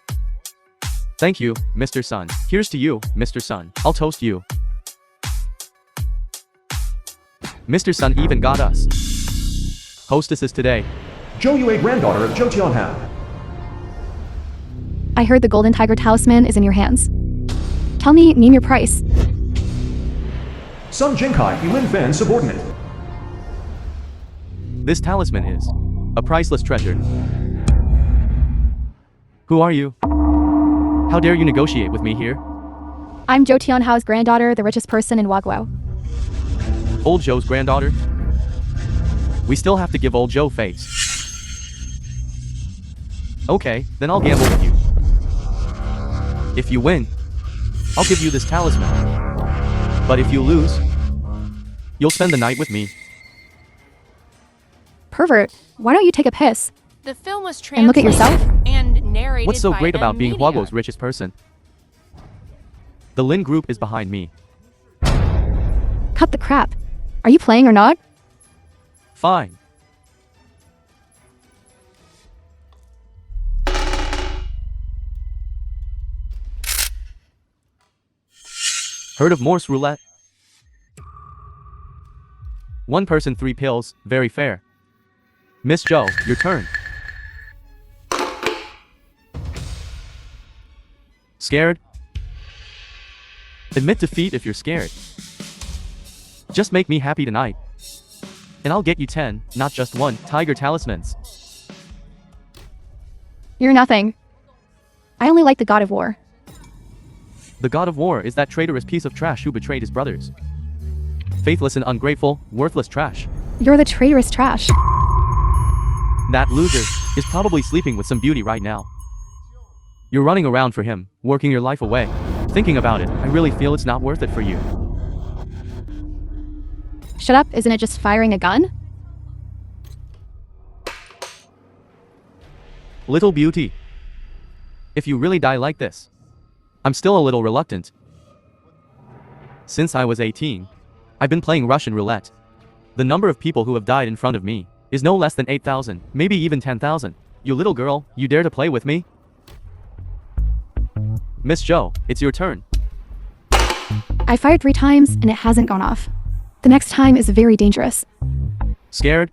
Thank you, Mr. Sun. Here's to you, Mr. Sun. I'll toast you. Mr. Sun even got us hostesses today. Zhou Yue, granddaughter of Zhou Tianhao. I heard the Golden Tiger Talisman is in your hands. Tell me, name your price. Sun Jingkai, Yilin Fan subordinate. This talisman is a priceless treasure. Who are you? How dare you negotiate with me here? I'm Zhou Tianhao's granddaughter, the richest person in Huaguo. Old Zhou's granddaughter? We still have to give old Zhou face. Okay, then I'll gamble with you. If you win, I'll give you this talisman. But if you lose, you'll spend the night with me. Pervert, why don't you take a piss? The film was And look at translated yourself? and narrated What's so by great a about being media. Huaguo's richest person? The Lin Group is behind me. Cut the crap. Are you playing or not? Fine. Heard of Morse roulette? One person, 3 pills, very fair. Miss Zhou, your turn. Scared? Admit defeat if you're scared. Just make me happy tonight. And I'll get you 10, not just 1, tiger talismans. You're nothing. I only like the god of war. The god of war is that traitorous piece of trash who betrayed his brothers. Faithless and ungrateful, worthless trash. You're the traitorous trash. That loser is probably sleeping with some beauty right now. You're running around for him, working your life away. Thinking about it, I really feel it's not worth it for you. Shut up, isn't it just firing a gun? Little beauty. If you really die like this, I'm still a little reluctant. Since I was 18, I've been playing Russian roulette. The number of people who have died in front of me is no less than 8,000, maybe even 10,000. You little girl, you dare to play with me? Miss Joe, it's your turn. I fired 3 times and it hasn't gone off. The next time is very dangerous. Scared?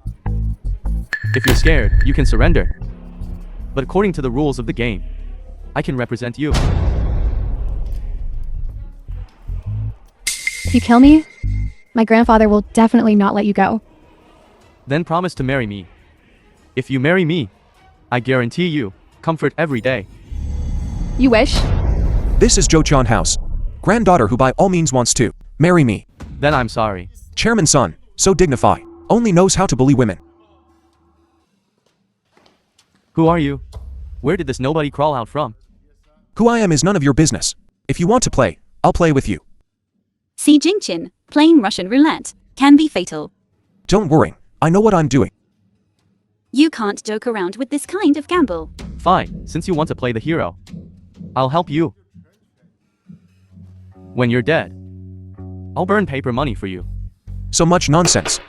If you're scared, you can surrender. But according to the rules of the game, I can represent you. If you kill me, my grandfather will definitely not let you go. Then promise to marry me. If you marry me, I guarantee you comfort every day. You wish? This is Jo-chan House. Granddaughter who by all means wants to marry me. Then I'm sorry. Chairman's son, so dignified, only knows how to bully women. Who are you? Where did this nobody crawl out from? Who I am is none of your business. If you want to play, I'll play with you. See Jingqin, playing Russian roulette can be fatal. Don't worry, I know what I'm doing. You can't joke around with this kind of gamble. Fine, since you want to play the hero, I'll help you. When you're dead, I'll burn paper money for you. So much nonsense.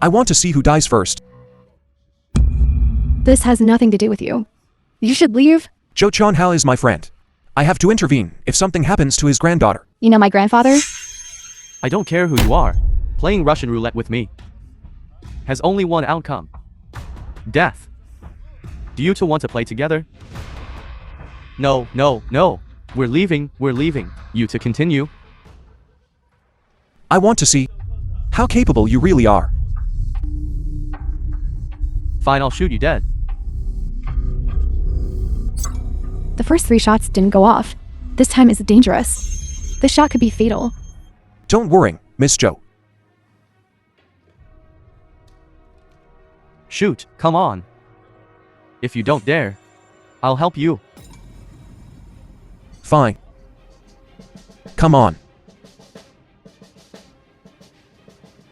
I want to see who dies first. This has nothing to do with you. You should leave. Jo-chan Hao is my friend. I have to intervene if something happens to his granddaughter. You know my grandfather? I don't care who you are. Playing Russian roulette with me has only one outcome. Death. Do you two want to play together? No, no, no. We're leaving. You to continue. I want to see how capable you really are. Fine, I'll shoot you dead. The first 3 shots didn't go off. This time is dangerous. This shot could be fatal. Don't worry, Miss Joe. Shoot, come on. If you don't dare, I'll help you. Fine. Come on.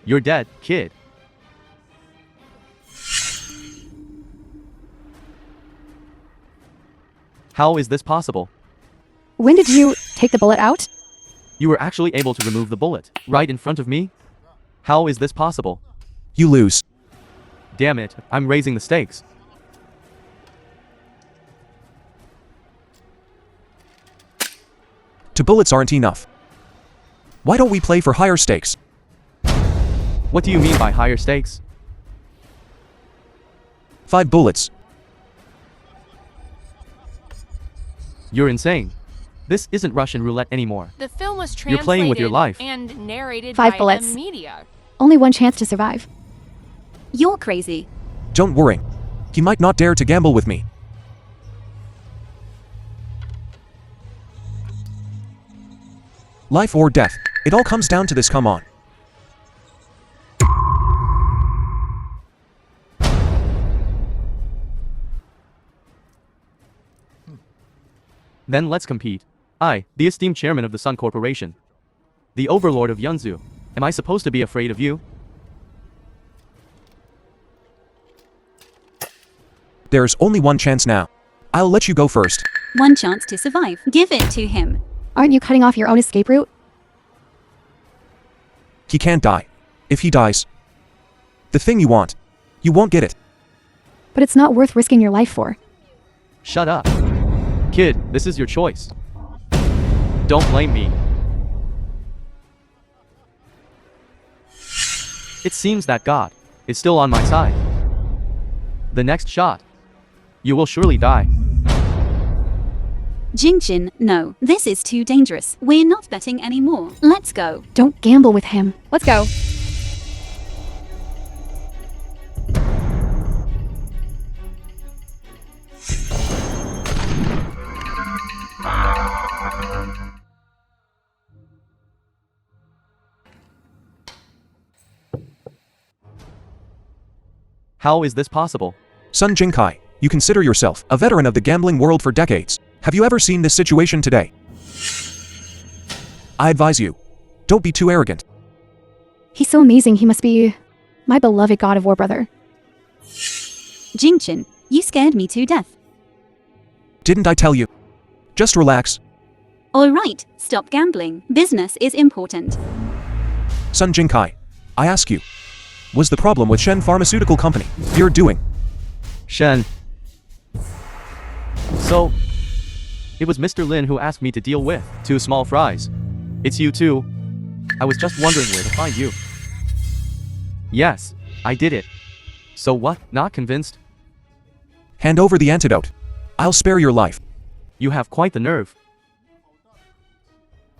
You're dead, kid. How is this possible? When did you take the bullet out? You were actually able to remove the bullet right in front of me? How is this possible? You lose. Damn it, I'm raising the stakes. Two bullets aren't enough. Why don't we play for higher stakes? What do you mean by higher stakes? 5 bullets. You're insane. This isn't Russian roulette anymore. The film was translated You're playing with your life. and narrated 5 by bullets. Media. Only one chance to survive. You're crazy. Don't worry. He might not dare to gamble with me. Life or death. It all comes down to this, come on. Then let's compete. I, the esteemed chairman of the Sun Corporation, the overlord of Yunzu, am I supposed to be afraid of you? There's only one chance now. I'll let you go first. One chance to survive. Give it to him. Aren't you cutting off your own escape route? He can't die. If he dies, the thing you want, you won't get it. But it's not worth risking your life for. Shut up. Kid, this is your choice. Don't blame me. It seems that God is still on my side. The next shot, you will surely die. Jingqin, no, this is too dangerous. We're not betting anymore. Let's go. Don't gamble with him. Let's go. How is this possible? Sun Jinkai, you consider yourself a veteran of the gambling world for decades. Have you ever seen this situation today? I advise you, don't be too arrogant. He's so amazing, he must be my beloved God of War brother. Jingchen, you scared me to death. Didn't I tell you? Just relax. Alright, stop gambling. Business is important. Sun Jinkai, I ask you, was the problem with Shen Pharmaceutical Company you're doing? Shen. So, it was Mr. Lin who asked me to deal with 2 small fries. It's you too. I was just wondering where to find you. Yes, I did it. So what, not convinced? Hand over the antidote. I'll spare your life. You have quite the nerve.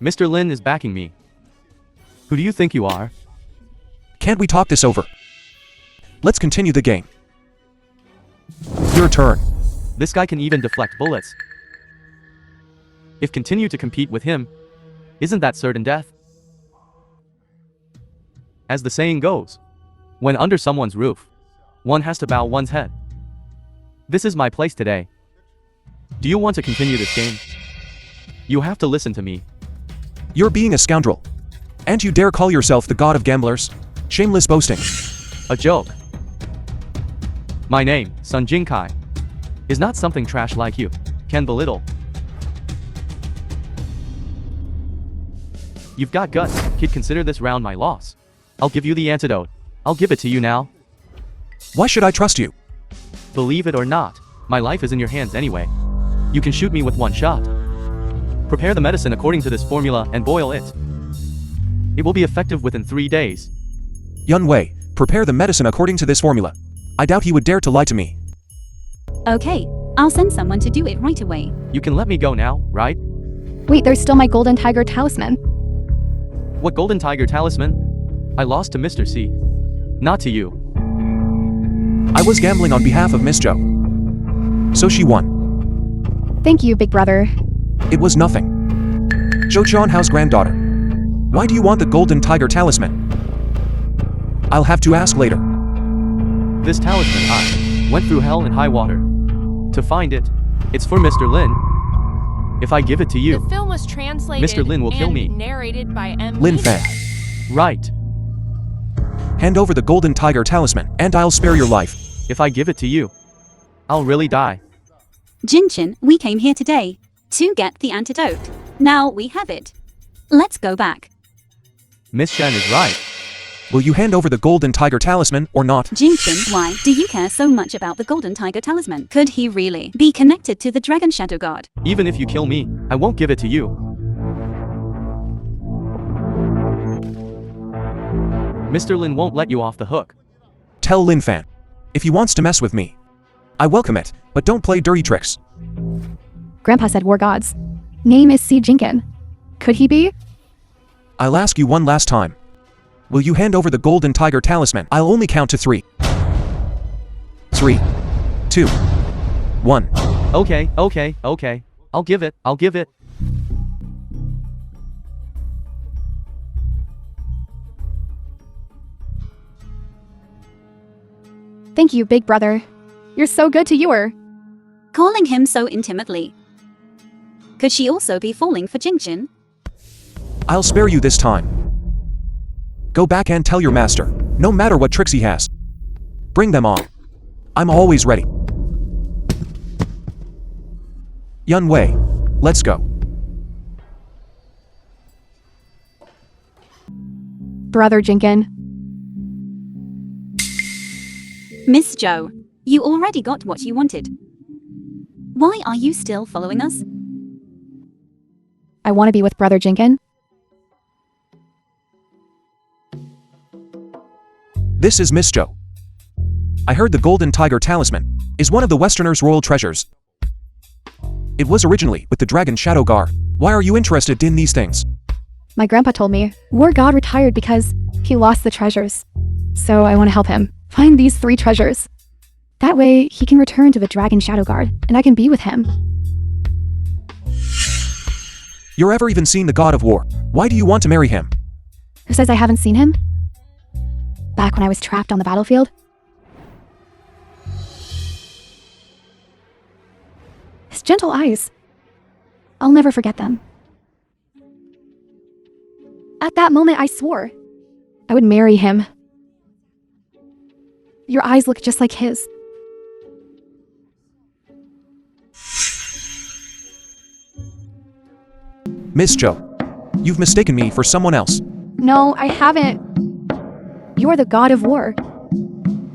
Mr. Lin is backing me. Who do you think you are? Can't we talk this over? Let's continue the game. Your turn. This guy can even deflect bullets. If continue to compete with him, isn't that certain death? As the saying goes, when under someone's roof, one has to bow one's head. This is my place today. Do you want to continue this game? You have to listen to me. You're being a scoundrel. And you dare call yourself the god of gamblers? Shameless boasting. A joke. My name, Sun Jinkai, is not something trash like you can belittle. You've got guts, kid. Consider this round my loss. I'll give you the antidote. I'll give it to you now. Why should I trust you? Believe it or not, my life is in your hands anyway. You can shoot me with 1 shot. Prepare the medicine according to this formula and boil it. It will be effective within 3 days. Yun Wei, prepare the medicine according to this formula. I doubt he would dare to lie to me. Okay, I'll send someone to do it right away. You can let me go now, right? Wait, there's still my golden tiger talisman. What golden tiger talisman? I lost to Mr. C. Not to you. I was gambling on behalf of Miss Zhou. So she won. Thank you, big brother. It was nothing. Zhou Jianhao's granddaughter. Why do you want the golden tiger talisman? I'll have to ask later. This talisman I went through hell and high water to find it. It's for Mr. Lin. If I give it to you, The film was translated Mr. Lin will kill and me. narrated by M. Lin Fan, right. hand over the golden tiger talisman, and I'll spare your life. If I give it to you, I'll really die. Jingchen, we came here today to get the antidote. Now we have it. Let's go back. Miss Shen is right. Will you hand over the golden tiger talisman or not? Jingchen, why do you care so much about the golden tiger talisman? Could he really be connected to the dragon shadow god? Even if you kill me, I won't give it to you. Mr. Lin won't let you off the hook. Tell Lin Fan. If he wants to mess with me, I welcome it, but don't play dirty tricks. Grandpa said war gods. Name is C. Jinkin. Could he be? I'll ask you one last time. Will you hand over the golden tiger talisman? I'll only count to 3. 3, 2, 1. Okay. I'll give it. Thank you, big brother. You're so good to you. Calling him so intimately. Could she also be falling for Jingchen? I'll spare you this time. Go back and tell your master, no matter what tricks he has. Bring them on. I'm always ready. Yun Wei, let's go. Brother Jinkin. Miss Zhou, you already got what you wanted. Why are you still following us? I want to be with Brother Jinkin. This is Miss Zhou. I heard the golden tiger talisman is one of the Westerners' royal treasures. It was originally with the dragon Shadow Gar. Why are you interested in these things? My grandpa told me War God retired because he lost the treasures. So I want to help him find these 3 treasures. That way he can return to the dragon Shadow Guard and I can be with him. You're ever even seen the god of war? Why do you want to marry him? Who says I haven't seen him? Back when I was trapped on the battlefield? gentle eyes. I'll never forget them. At that moment, I swore I would marry him. Your eyes look just like his. Miss Jo, you've mistaken me for someone else. No, I haven't. You're the god of war.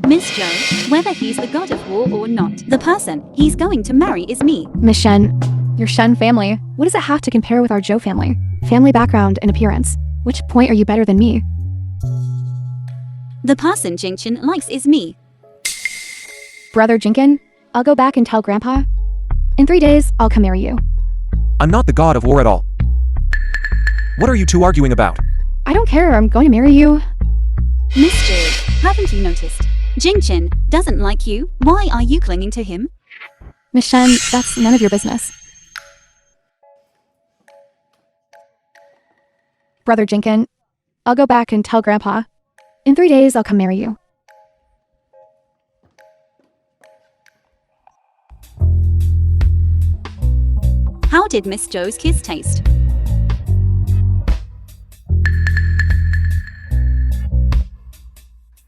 Miss Jo, whether he's the god of war or not, the person he's going to marry is me. Miss Shen, your Shen family. What does it have to compare with our Zhou family? Family background and appearance. Which point are you better than me? The person Jingchen likes is me. Brother Jinkin, I'll go back and tell Grandpa. In 3 days, I'll come marry you. I'm not the god of war at all. What are you two arguing about? I don't care, I'm going to marry you. Miss Jo, haven't you noticed? Jingchen doesn't like you. Why are you clinging to him? Miss Shen, that's none of your business. Brother Jinkin, I'll go back and tell Grandpa. In 3 days, I'll come marry you. How did Miss Jo's kiss taste?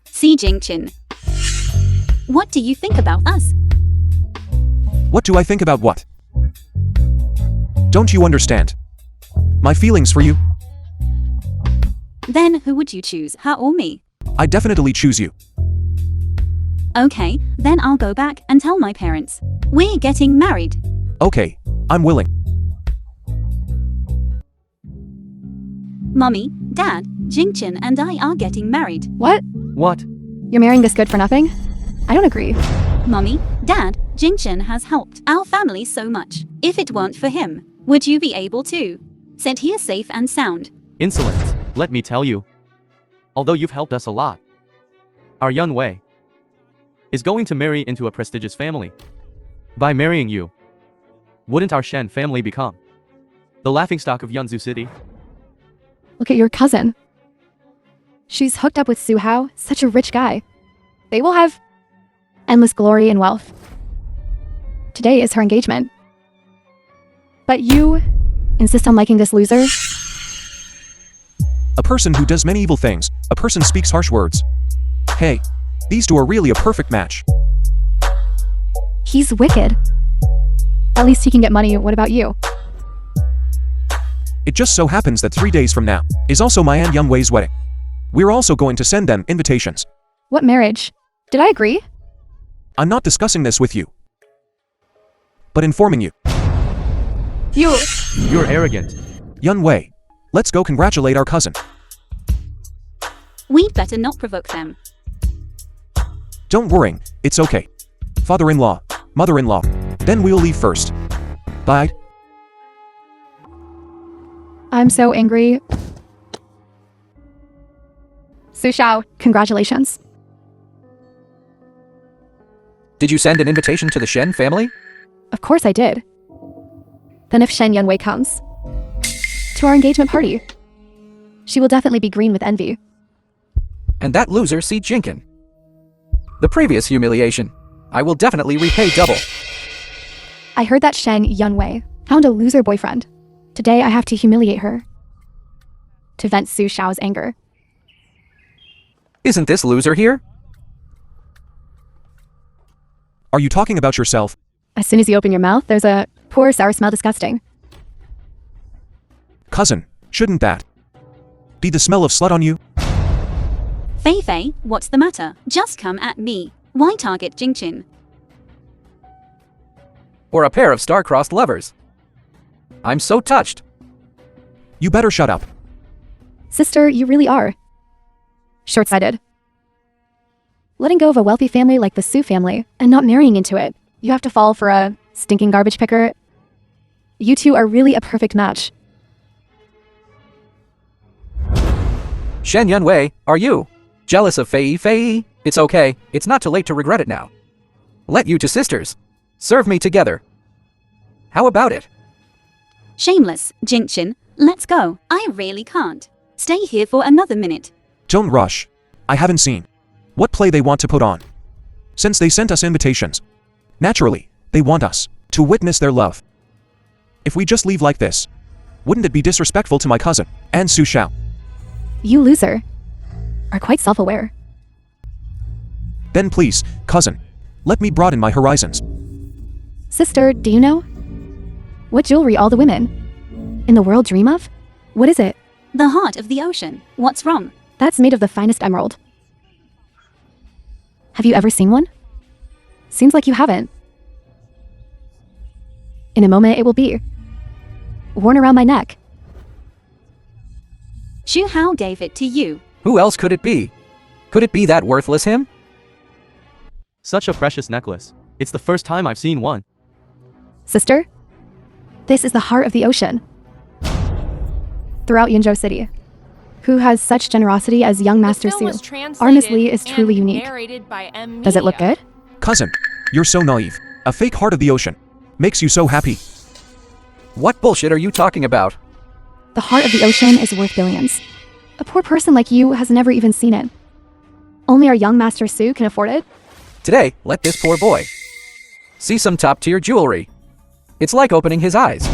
See Jingchen. What do you think about us? What do I think about what? Don't you understand? My feelings for you? Then who would you choose, her or me? I definitely choose you. Okay, then I'll go back and tell my parents. We're getting married. Okay, I'm willing. Mommy, Dad, Jingchen and I are getting married. What? What? You're marrying this good for nothing? I don't agree. Mommy, Dad, Jingchen has helped our family so much. If it weren't for him, would you be able to sit here safe and sound? Insolent, let me tell you. Although you've helped us a lot, our Yun Wei is going to marry into a prestigious family. By marrying you, wouldn't our Shen family become the laughingstock of Yunzhu City? Look at your cousin. She's hooked up with Su Hao, such a rich guy. They will have endless glory and wealth. Today is her engagement. But you insist on liking this loser? A person who does many evil things, a person speaks harsh words. Hey, these two are really a perfect match. He's wicked. At least he can get money, what about you? It just so happens that 3 days from now is also my Aunt Yun Wei's wedding. We're also going to send them invitations. What marriage? Did I agree? I'm not discussing this with you, but informing you. You're arrogant. Yun Wei, let's go congratulate our cousin. We'd better not provoke them. Don't worry, it's okay. Father-in-law, mother-in-law, then we'll leave first. Bye. I'm so angry. Su Shao, congratulations. Did you send an invitation to the Shen family? Of course I did. Then if Shen Yunwei comes to our engagement party, she will definitely be green with envy. And that loser Si Jinkin. The previous humiliation. I will definitely repay double. I heard that Shen Yunwei found a loser boyfriend. Today I have to humiliate her to vent Su Shao's anger. Isn't this loser here? Are you talking about yourself? As soon as you open your mouth, there's a poor sour smell disgusting. Cousin, shouldn't that be the smell of slut on you? Fei Fei, what's the matter? Just come at me. Why target Jingchen? Or a pair of star-crossed lovers? I'm so touched. You better shut up. Sister, you really are short-sighted. Letting go of a wealthy family like the Su family and not marrying into it. You have to fall for a stinking garbage picker. You two are really a perfect match. Shen Yunwei, are you jealous of Fei Fei? It's okay. It's not too late to regret it now. Let you two sisters serve me together. How about it? Shameless, Jingchen, let's go. I really can't stay here for another minute. Don't rush. I haven't seen what play they want to put on. Since they sent us invitations, naturally, they want us to witness their love. If we just leave like this, wouldn't it be disrespectful to my cousin, and Su Xiao? You loser are quite self-aware. Then please, cousin, let me broaden my horizons. Sister, do you know what jewelry all the women in the world dream of? What is it? The heart of the ocean. What's wrong? That's made of the finest emerald. Have you ever seen one? Seems like you haven't. In a moment it will be worn around my neck. Xu Hao gave it to you. Who else could it be? Could it be that worthless him? Such a precious necklace. It's the first time I've seen one. Sister, this is the heart of the ocean. Throughout Yinzhou City, who has such generosity as young Master The film was Su, translated our Miss Lee is truly and unique. narrated by Does it look Mafia. good? Cousin, you're so naive. A fake heart of the ocean makes you so happy. What bullshit are you talking about? The heart of the ocean is worth billions. A poor person like you has never even seen it. Only our young Master Su can afford it. Today, let this poor boy see some top-tier jewelry. It's like opening his eyes.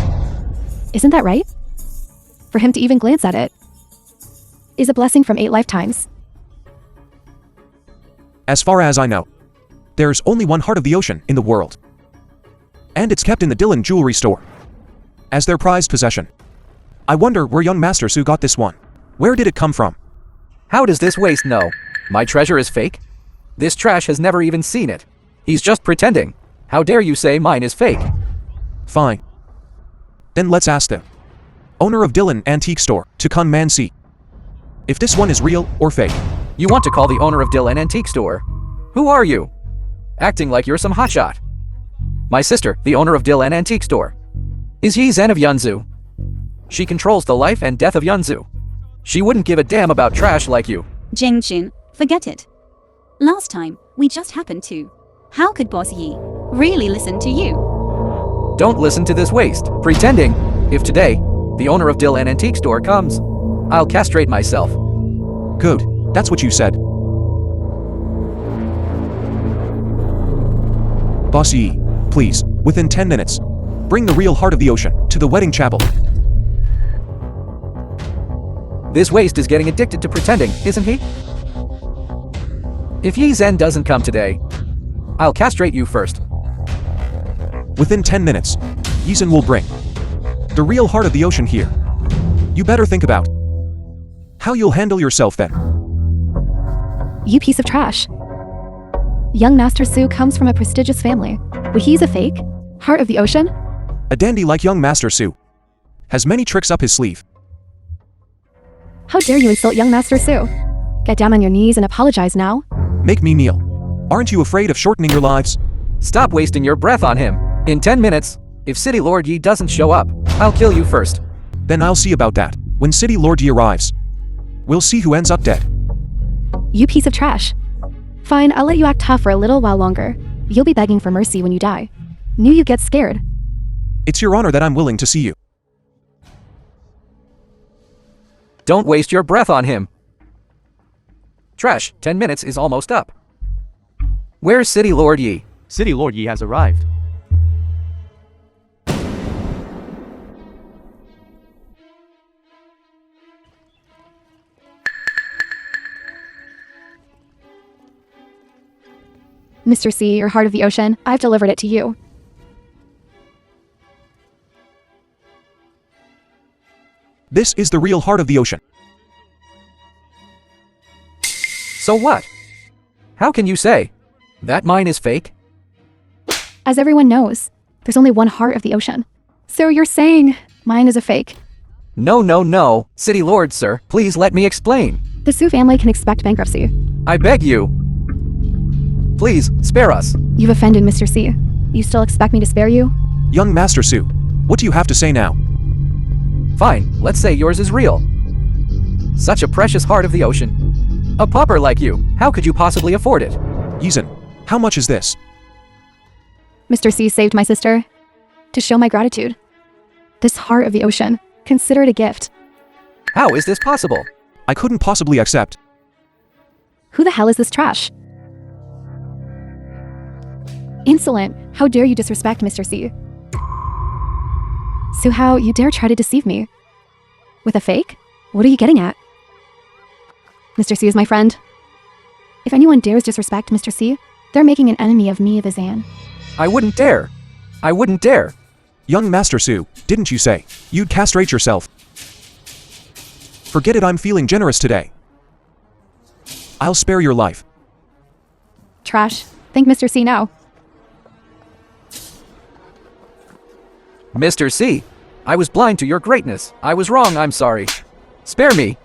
Isn't that right? For him to even glance at it is a blessing from 8 lifetimes. As far as I know, there's only one heart of the ocean in the world. And it's kept in the Dylan jewelry store as their prized possession. I wonder where young Master Su got this one. Where did it come from? How does this waste know? My treasure is fake? This trash has never even seen it. He's just pretending. How dare you say mine is fake? Fine. Then let's ask the owner of Dylan Antique Store to Kun Man Si if this one is real or fake. You want to call the owner of Dylan Antique Store? Who are you? Acting like you're some hotshot. My sister, the owner of Dylan Antique Store. Is Yi Zhen of Yunzu? She controls the life and death of Yunzu. She wouldn't give a damn about trash like you. Jingxun, forget it. Last time, we just happened to. How could Boss Yi really listen to you? Don't listen to this waste, pretending. If today, the owner of Dylan Antique Store comes, I'll castrate myself. Good, that's what you said. Boss Yi, please, within 10 minutes, bring the real heart of the ocean to the wedding chapel. This waste is getting addicted to pretending, isn't he? If Yi Zhen doesn't come today, I'll castrate you first. Within 10 minutes, Yizhen will bring the real heart of the ocean here. You better think about how you'll handle yourself then. You piece of trash. Young Master Su comes from a prestigious family, but he's a fake heart of the ocean? A dandy like young Master Su has many tricks up his sleeve. How dare you insult young Master Su? Get down on your knees and apologize now. Make me kneel. Aren't you afraid of shortening your lives? Stop wasting your breath on him. In 10 minutes, if City Lord Yi doesn't show up, I'll kill you first. Then I'll see about that. When City Lord Yi arrives, we'll see who ends up dead. You piece of trash. Fine, I'll let you act tough for a little while longer. You'll be begging for mercy when you die. Knew you'd get scared. It's your honor that I'm willing to see you. Don't waste your breath on him. Trash, 10 minutes is almost up. Where's City Lord Yi? City Lord Yi has arrived. Mr. C, your heart of the ocean, I've delivered it to you. This is the real heart of the ocean. So what? How can you say that mine is fake? As everyone knows, there's only one heart of the ocean. So you're saying mine is a fake? No. City Lord, sir, please let me explain. The Su family can expect bankruptcy. I beg you. Please, spare us. You've offended Mr. C. You still expect me to spare you? Young Master Su, what do you have to say now? Fine, let's say yours is real. Such a precious heart of the ocean. A pauper like you, how could you possibly afford it? Yizhen, how much is this? Mr. C saved my sister. To show my gratitude. This heart of the ocean, consider it a gift. How is this possible? I couldn't possibly accept. Who the hell is this trash? Insolent, how dare you disrespect Mr. C? So how you dare try to deceive me? With a fake? What are you getting at? Mr. C is my friend. If anyone dares disrespect Mr. C, they're making an enemy of me, the Zan. I wouldn't dare. I wouldn't dare. Young Master Su, didn't you say you'd castrate yourself? Forget it, I'm feeling generous today. I'll spare your life. Trash. Thank Mr. C now. Mr. C, I was blind to your greatness. I was wrong, I'm sorry. Spare me,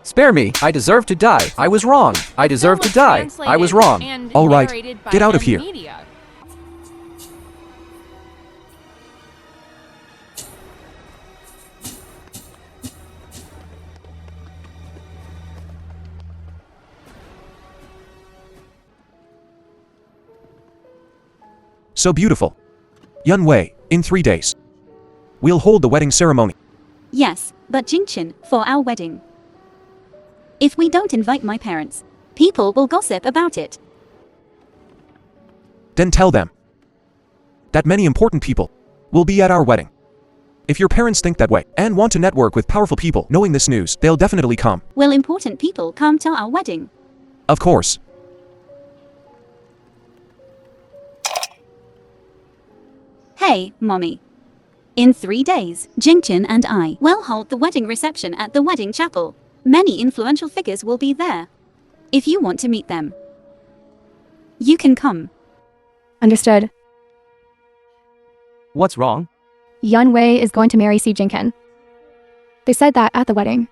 I deserve to die. I was wrong. I deserve to die. I was wrong. All right, get out of here. Media. So beautiful. Yun Wei, in 3 days. We'll hold the wedding ceremony. Yes, but Jingchen, for our wedding. If we don't invite my parents, people will gossip about it. Then tell them that many important people will be at our wedding. If your parents think that way and want to network with powerful people knowing this news, they'll definitely come. Will important people come to our wedding? Of course. Hey, Mommy. In 3 days, Jingchen and I will hold the wedding reception at the wedding chapel. Many influential figures will be there. If you want to meet them, you can come. Understood. What's wrong? Yun Wei is going to marry Si Jingken. They said that at the wedding.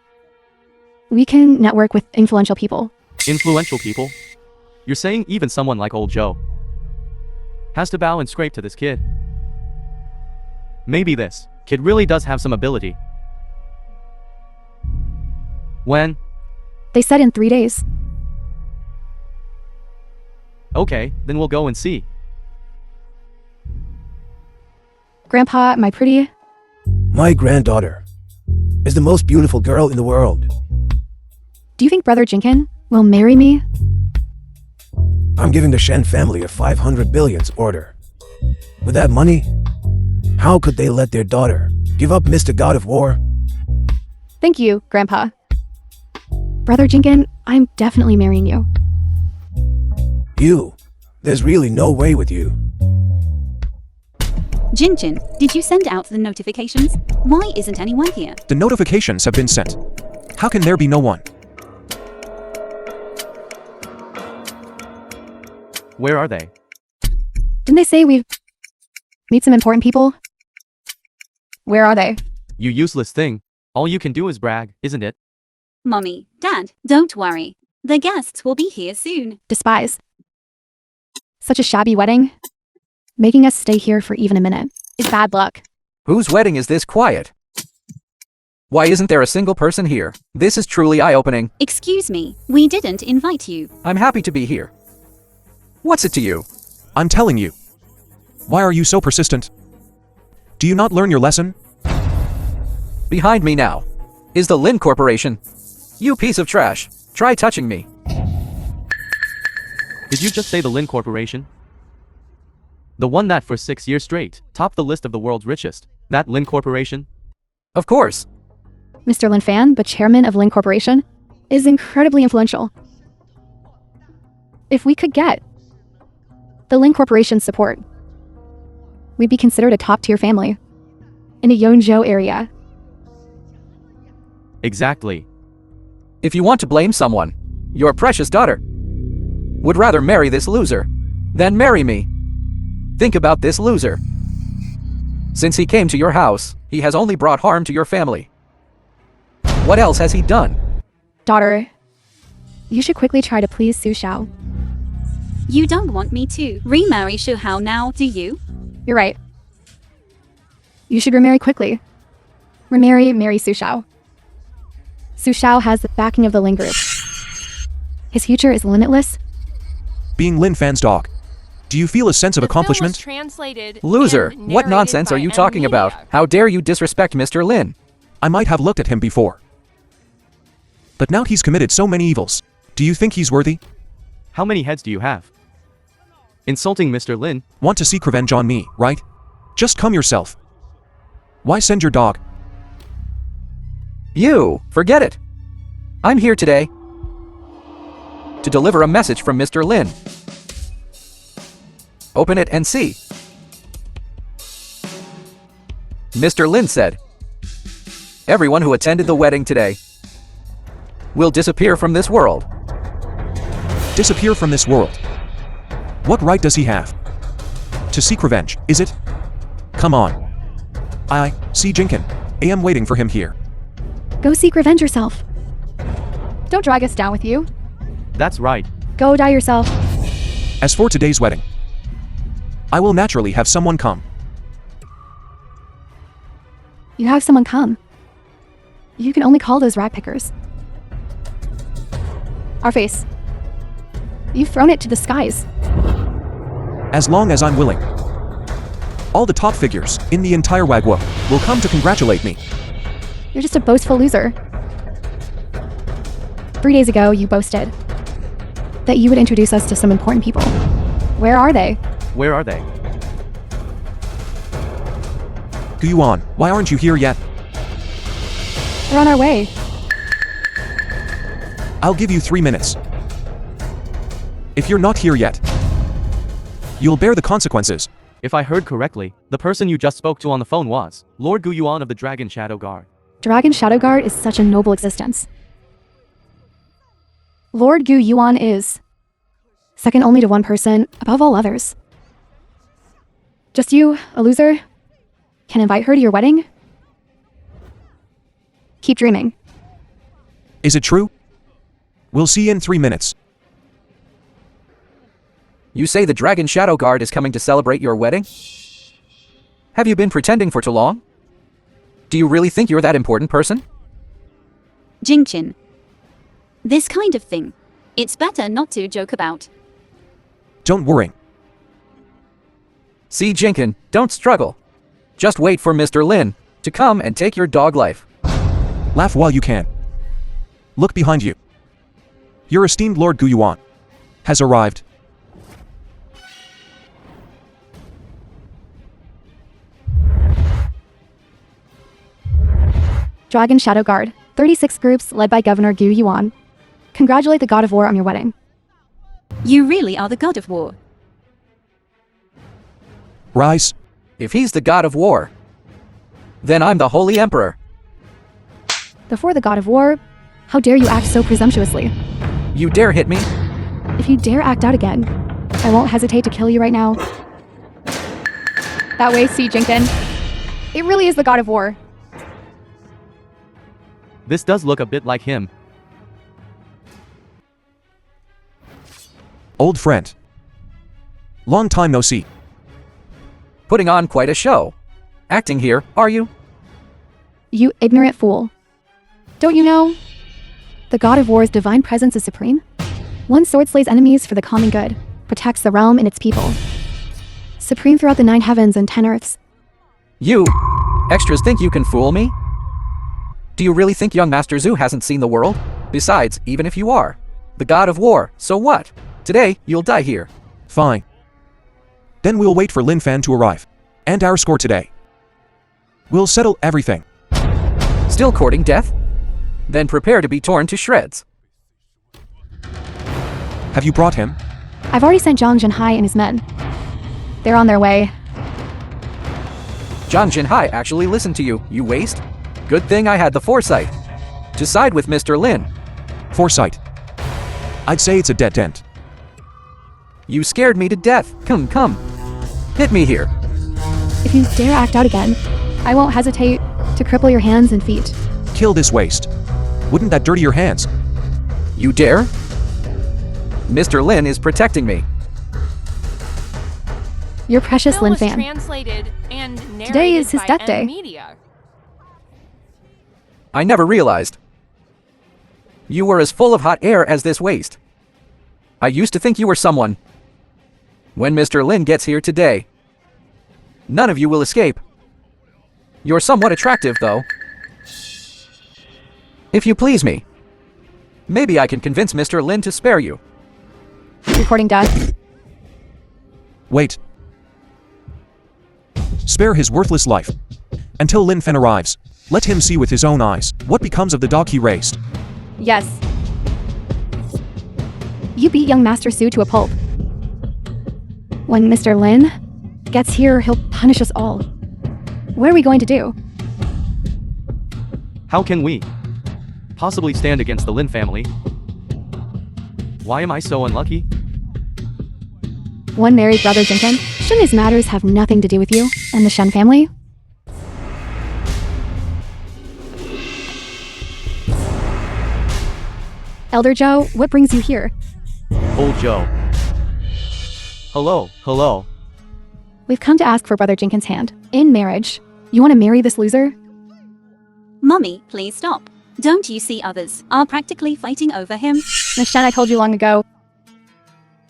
We can network with influential people. Influential people? You're saying even someone like old Joe has to bow and scrape to this kid? Maybe this kid really does have some ability. When? They said in 3 days. Okay, then we'll go and see. Grandpa, my pretty... My granddaughter is the most beautiful girl in the world. Do you think Brother Jingken will marry me? I'm giving the Shen family a 500 billions order. With that money, how could they let their daughter give up Mr. God of War? Thank you, Grandpa. Brother Jingken, I'm definitely marrying you. You? There's really no way with you. Jingchen, did you send out the notifications? Why isn't anyone here? The notifications have been sent. How can there be no one? Where are they? Didn't they say we've... meet some important people? Where are they? You useless thing. All you can do is brag, isn't it? Mommy, Dad, don't worry. The guests will be here soon. Despise. Such a shabby wedding. Making us stay here for even a minute is bad luck. Whose wedding is this quiet? Why isn't there a single person here? This is truly eye-opening. Excuse me, we didn't invite you. I'm happy to be here. What's it to you? I'm telling you. Why are you so persistent? Do you not learn your lesson? Behind me now is the Lin Corporation. You piece of trash. Try touching me. Did you just say the Lin Corporation? The one that for 6 years straight topped the list of the world's richest. That Lin Corporation? Of course. Mr. Lin Fan, the chairman of Lin Corporation, is incredibly influential. If we could get the Lin Corporation's support, we'd be considered a top-tier family in the Yeonjo area. Exactly. If you want to blame someone, your precious daughter would rather marry this loser than marry me. Think about this loser. Since he came to your house, he has only brought harm to your family. What else has he done? Daughter, you should quickly try to please Su Xiao. You don't want me to remarry Shu Hao now, do you? You're right. You should remarry quickly. Marry Su Xiao. Su Xiao has the backing of the Lin Group. His future is limitless. Being Lin Fan's dog, do you feel a sense of The film was accomplishment? translated Loser, and what narrated nonsense by are you talking about? Media. How dare you disrespect Mr. Lin? I might have looked at him before. But now he's committed so many evils. Do you think he's worthy? How many heads do you have? Insulting Mr. Lin? Want to seek revenge on me, right? Just come yourself. Why send your dog You, forget it. I'm here today to deliver a message from Mr. Lin. Open it and see. Mr. Lin said, everyone who attended the wedding today will disappear from this world. Disappear from this world. What right does he have? To seek revenge, is it? Come on. I, C. Jinkin, am waiting for him here. Go seek revenge yourself. Don't drag us down with you. That's right. Go die yourself. As for today's wedding, I will naturally have someone come. You have someone come. You can only call those rat pickers. Our face. You've thrown it to the skies. As long as I'm willing. All the top figures in the entire Wagwo will come to congratulate me. You're just a boastful loser. 3 days ago, you boasted that you would introduce us to some important people. Where are they? Where are they? Guyuan, why aren't you here yet? We're on our way. I'll give you 3 minutes. If you're not here yet, you'll bear the consequences. If I heard correctly, the person you just spoke to on the phone was Lord Gu Yuan of the Dragon Shadow Guard. Dragon Shadow Guard is such a noble existence. Lord Gu Yuan is second only to one person above all others. Just you, a loser, can invite her to your wedding? Keep dreaming. Is it true? We'll see in 3 minutes. You say the Dragon Shadow Guard is coming to celebrate your wedding? Have you been pretending for too long? Do you really think you're that important person? Jinqin. This kind of thing, it's better not to joke about. Don't worry. See, Jinkin, don't struggle. Just wait for Mr. Lin to come and take your dog life. Laugh while you can. Look behind you. Your esteemed Lord Guyuan has arrived. Dragon Shadow Guard, 36 groups led by Governor Gu Yuan. Congratulate the God of War on your wedding. You really are the god of war. Rise. If he's the God of War, then I'm the Holy Emperor. Before the God of War, how dare you act so presumptuously? You dare hit me? If you dare act out again, I won't hesitate to kill you right now. That way, see, Jinkin. It really is the God of War. This does look a bit like him. Old friend. Long time no see. Putting on quite a show. Acting here, are you? You ignorant fool. Don't you know? The God of War's divine presence is supreme. One sword slays enemies for the common good, protects the realm and its people. Supreme throughout the 9 heavens and 10 earths. You extras think you can fool me? Do you really think young Master Zhu hasn't seen the world? Besides, even if you are the God of War, so what? Today, you'll die here. Fine. Then we'll wait for Lin Fan to arrive. And our score today. We'll settle everything. Still courting death? Then prepare to be torn to shreds. Have you brought him? I've already sent Zhang Jinhai and his men. They're on their way. Zhang Jinhai actually listened to you, you waste. Good thing I had the foresight to side with Mr. Lin. Foresight. I'd say it's a dead end. You scared me to death. Come. Hit me here. If you dare act out again, I won't hesitate to cripple your hands and feet. Kill this waste. Wouldn't that dirty your hands? You dare? Mr. Lin is protecting me. Your precious Film Lin was Fan. translated and narrated Today is his by death day. Media. I never realized you were as full of hot air as this waste. I used to think you were someone. When Mr. Lin gets here today, none of you will escape. You're somewhat attractive, though. If you please me, maybe I can convince Mr. Lin to spare you. Recording death. Wait. Spare his worthless life. Until Lin Fen arrives. Let him see with his own eyes what becomes of the dog he raised. Yes. You beat young Master Su to a pulp. When Mr. Lin gets here, he'll punish us all. What are we going to do? How can we possibly stand against the Lin family? Why am I so unlucky? One married brother Jinkin. Shouldn't his matters have nothing to do with you and the Shen family? Elder Joe, what brings you here? Old Joe. Hello. We've come to ask for Brother Jinkin's hand. In marriage. You want to marry this loser? Mummy, please stop. Don't you see others are practically fighting over him? Miss Shen, I told you long ago.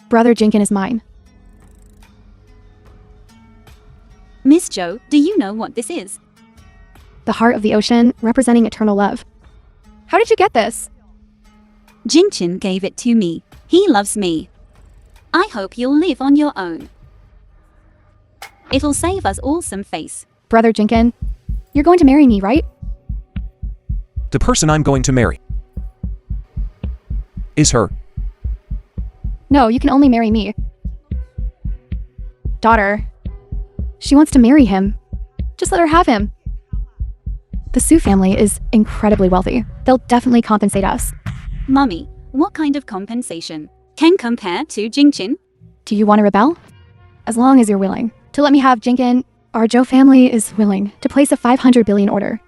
Brother Jinkin is mine. Miss Joe, do you know what this is? The heart of the ocean, representing eternal love. How did you get this? Jinchin gave it to me. He loves me. I hope you'll live on your own. It'll save us all some face. Brother Jinkin, you're going to marry me, right? The person I'm going to marry is her. No, you can only marry me. Daughter. She wants to marry him. Just let her have him. The Su family is incredibly wealthy. They'll definitely compensate us. Mummy, what kind of compensation can compare to Jinchin? Do you want to rebel? As long as you're willing to let me have Jinkin, our Zhou family is willing to place a 500 billion order.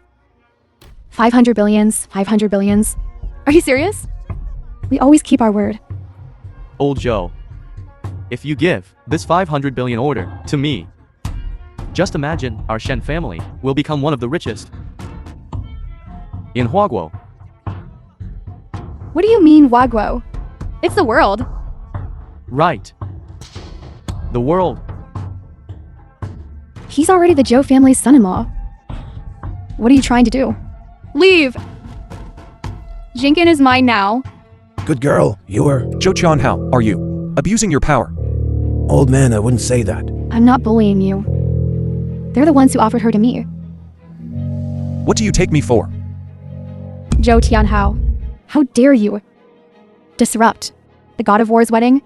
500 billions, 500 billions. Are you serious? We always keep our word. Old Joe. If you give this 500 billion order to me, just imagine our Shen family will become one of the richest in Huaguo. What do you mean, Huaguo? It's the world. Right. The world. He's already the Zhou family's son-in-law. What are you trying to do? Leave! Jinkin is mine now. Good girl, you were... Zhou Qian, how are you? Abusing your power. Old man, I wouldn't say that. I'm not bullying you. They're the ones who offered her to me. What do you take me for? Zhou Tianhao, how dare you disrupt the God of War's wedding?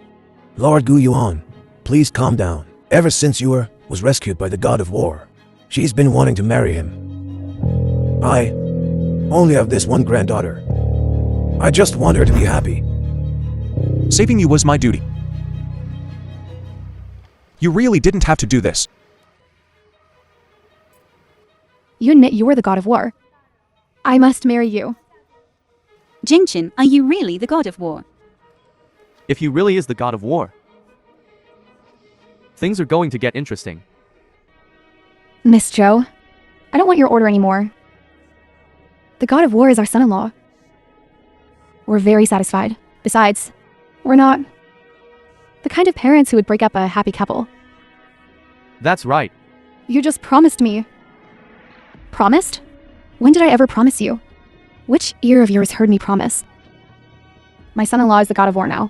Lord Gu Yuan, please calm down. Ever since Yuer was rescued by the God of War, she's been wanting to marry him. I only have this one granddaughter. I just want her to be happy. Saving you was my duty. You really didn't have to do this. You admit you were the God of War. I must marry you. Jinchin, are you really the God of War? If he really is the God of War, things are going to get interesting. Miss Zhou, I don't want your order anymore. The God of War is our son-in-law. We're very satisfied. Besides, we're not the kind of parents who would break up a happy couple. That's right. You just promised me. Promised? When did I ever promise you? Which ear of yours heard me promise? My son-in-law is the God of War now.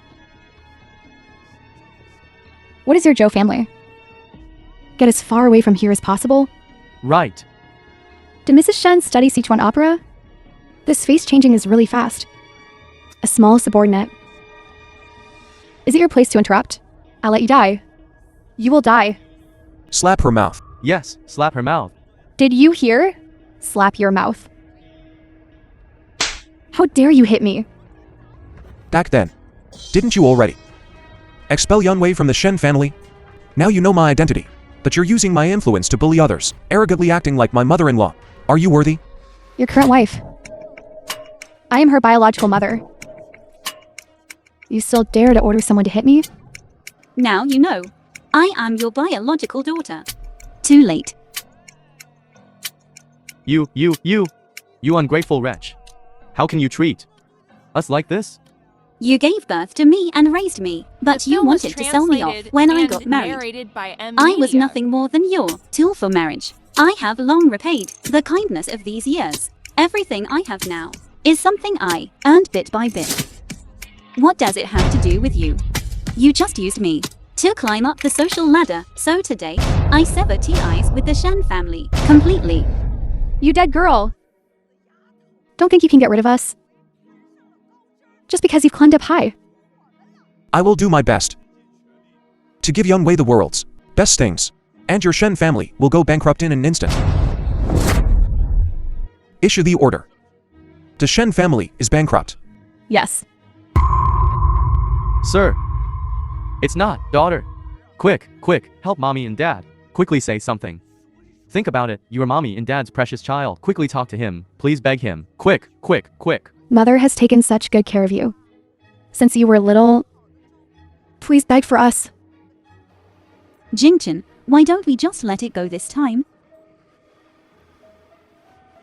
What is your Zhou family? Get as far away from here as possible? Right. Did Mrs. Shen study Sichuan opera? This face changing is really fast. A small subordinate. Is it your place to interrupt? I'll let you die. You will die. Slap her mouth. Yes, slap her mouth. Did you hear? Slap your mouth. How dare you hit me? Back then. Didn't you already expel Yunwei from the Shen family? Now you know my identity, but you're using my influence to bully others, arrogantly acting like my mother-in-law. Are you worthy? Your current wife. I am her biological mother. You still dare to order someone to hit me? Now you know. I am your biological daughter. Too late. You ungrateful wretch. How can you treat us like this? You gave birth to me and raised me, but you film was wanted to sell me off translated when I and got married. narrated by M. I was Media. nothing more than your tool for marriage. I have long repaid the kindness of these years. Everything I have now is something I earned bit by bit. What does it have to do with you? You just used me to climb up the social ladder, so today, I sever ties with the Shen family completely. You dead girl. Don't think you can get rid of us. Just because you've climbed up high. I will do my best to give Yunwei the world's best things, and your Shen family will go bankrupt in an instant. Issue the order. The Shen family is bankrupt. Yes. Sir. It's not, daughter. Quick, help mommy and dad. Quickly say something. Think about it, you are mommy and dad's precious child. Quickly talk to him, please beg him. Quick. Mother has taken such good care of you. Since you were little, please beg for us. Jingchen, why don't we just let it go this time?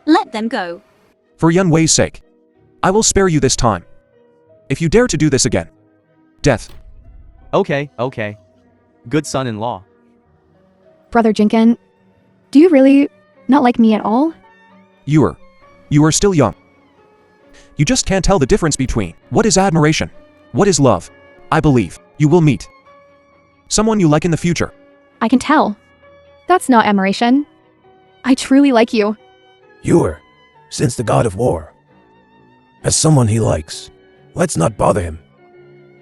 Let them go. For Yunwei's sake, I will spare you this time. If you dare to do this again, death. Okay. Good son-in-law. Brother Jinkin, do you really not like me at all? You are still young. You just can't tell the difference between what is admiration, what is love. I believe you will meet someone you like in the future. I can tell. That's not admiration. I truly like you. Ewer, since the god of war, as someone he likes, let's not bother him.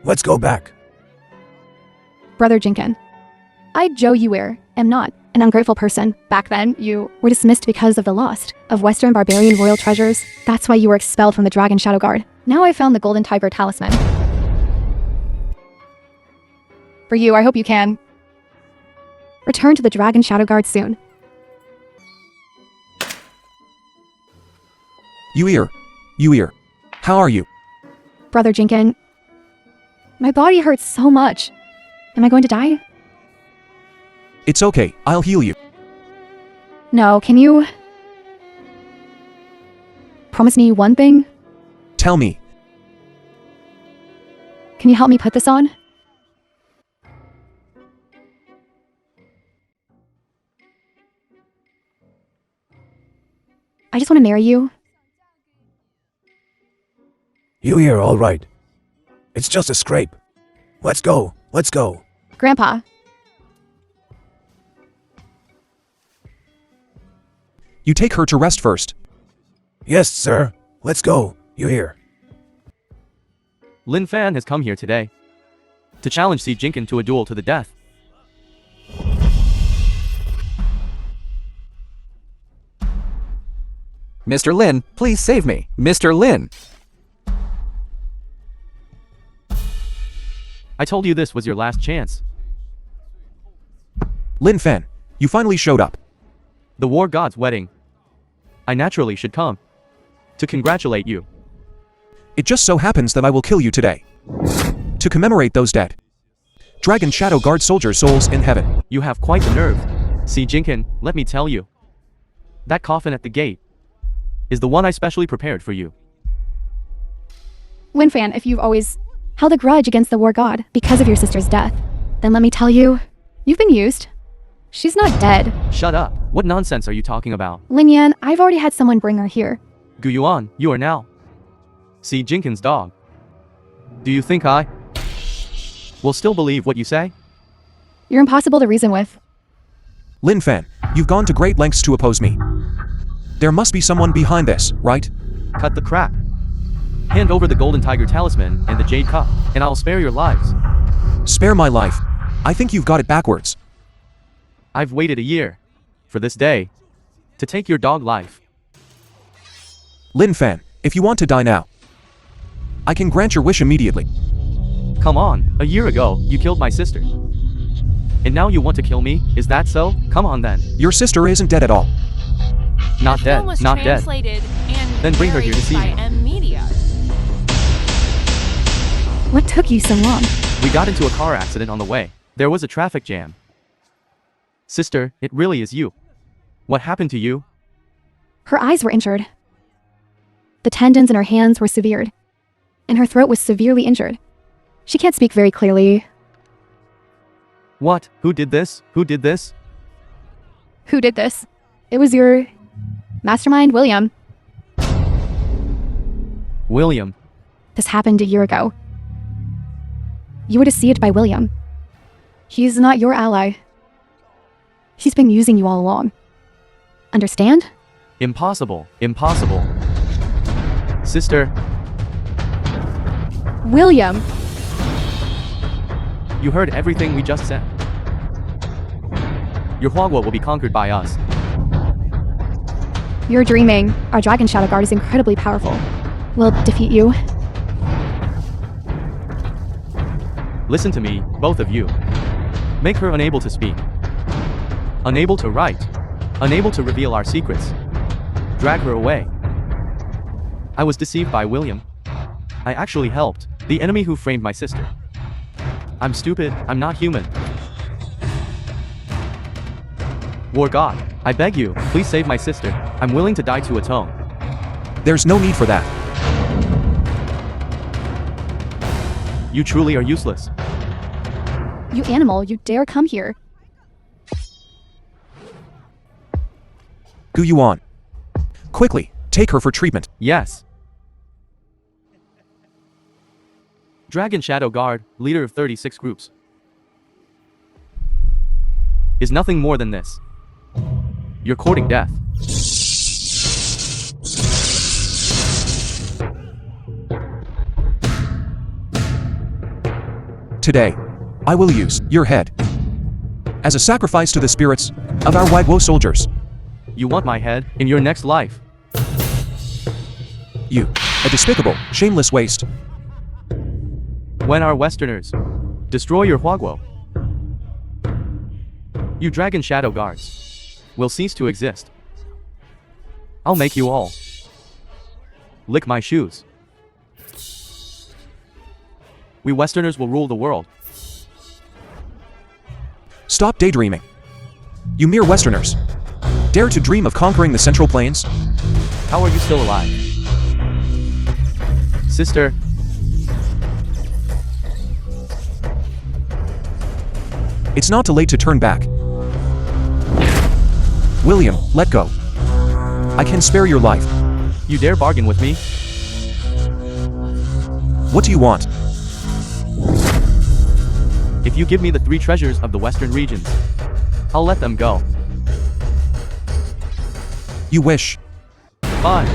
Let's go back. Brother Jinkin, I, Zhou Yuer, am not an ungrateful person. Back then, you were dismissed because of the loss of Western barbarian royal treasures. That's why you were expelled from the Dragon Shadow Guard. Now I found the Golden Tiger talisman. For you, I hope you can return to the Dragon Shadow Guard soon. Yuir, how are you? Brother Jinkin, my body hurts so much. Am I going to die? It's okay, I'll heal you. No, can you promise me one thing? Tell me. Can you help me put this on? I just want to marry you. Ewer, all right. It's just a scrape. Let's go. Grandpa, You take her to rest first. Yes, sir. Let's go. Ewer. Lin Fan has come here today to challenge Si Jinkin to a duel to the death. Mr. Lin, please save me. Mr. Lin! I told you this was your last chance. Lin Fan, you finally showed up. The war god's wedding. I naturally should come to congratulate you. It just so happens that I will kill you today to commemorate those dead Dragon Shadow Guard soldiers' souls in heaven. You have quite the nerve. Si Jinkin, let me tell you. That coffin at the gate is the one I specially prepared for you. Winfan, if you've always held a grudge against the war god because of your sister's death, then let me tell you, you've been used. She's not dead. Shut up. What nonsense are you talking about? Lin Yan, I've already had someone bring her here. Gu Yuan, you are now Si Jinkin's dog. Do you think I will still believe what you say? You're impossible to reason with. Lin Fan, you've gone to great lengths to oppose me. There must be someone behind this, right? Cut the crap. Hand over the Golden Tiger talisman and the Jade Cup, and I'll spare your lives. Spare my life. I think you've got it backwards. I've waited a year for this day to take your dog life. Lin Fan, if you want to die now, I can grant your wish immediately. Come on, a year ago, you killed my sister. And now you want to kill me? Is that so? Come on then. Your sister isn't dead at all. Not The dead, film was not dead. translated and Then bring her here to see narrated me. by Media. What took you so long? We got into a car accident on the way. There was a traffic jam. Sister, it really is you. What happened to you? Her eyes were injured. The tendons in her hands were severed, and her throat was severely injured. She can't speak very clearly. What? Who did this? Who did this? Who did this? It was your mastermind, William. William. This happened a year ago. You were deceived by William. He's not your ally. He's been using you all along. Understand? Impossible. Impossible. Sister, William! you heard everything we just said. Your Huagwo will be conquered by us. You're dreaming. Our Dragon Shadow Guard is incredibly powerful. We'll defeat you. Listen to me, both of you. Make her unable to speak. Unable to write. Unable to reveal our secrets. Drag her away. I was deceived by William. I actually helped the enemy who framed my sister. I'm stupid, I'm not human. War God, I beg you, please save my sister. I'm willing to die to atone. There's no need for that. You truly are useless. You animal, you dare come here. Gu Yuan. Quickly, take her for treatment. Yes. Dragon Shadow Guard, leader of 36 groups, is nothing more than this. You're courting death. Today, I will use your head as a sacrifice to the spirits of our Huagwo soldiers. You want my head in your next life. You, a despicable, shameless waste. When our Westerners destroy your Huagwo, you Dragon Shadow Guards will cease to exist. I'll make you all lick my shoes. We Westerners will rule the world. Stop daydreaming. You mere Westerners. Dare to dream of conquering the Central Plains? How are you still alive? Sister, It's not too late to turn back. William, let go. I can spare your life. you dare bargain with me? What do you want? If you give me the 3 treasures of the Western regions, I'll let them go. You wish. Fine.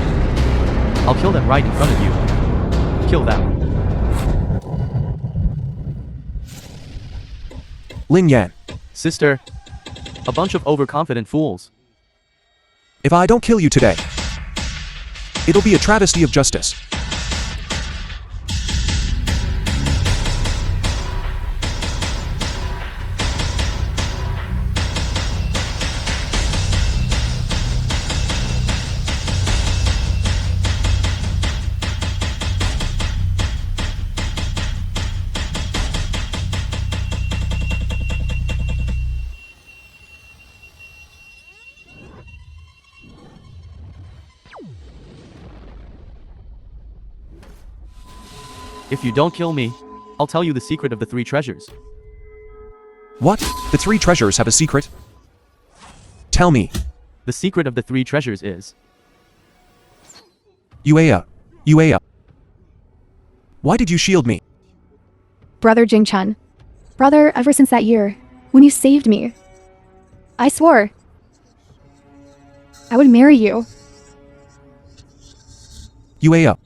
I'll kill them right in front of you. Kill them. Lin Yan, Sister, a bunch of overconfident fools. if I don't kill you today, it'll be a travesty of justice. If you don't kill me, I'll tell you the secret of the 3 treasures. What? The 3 treasures have a secret? Tell me. The secret of the 3 treasures is... Uea. Why did you shield me? Brother Jing Chun. Brother, ever since that year, when you saved me, I swore I would marry you. Uea.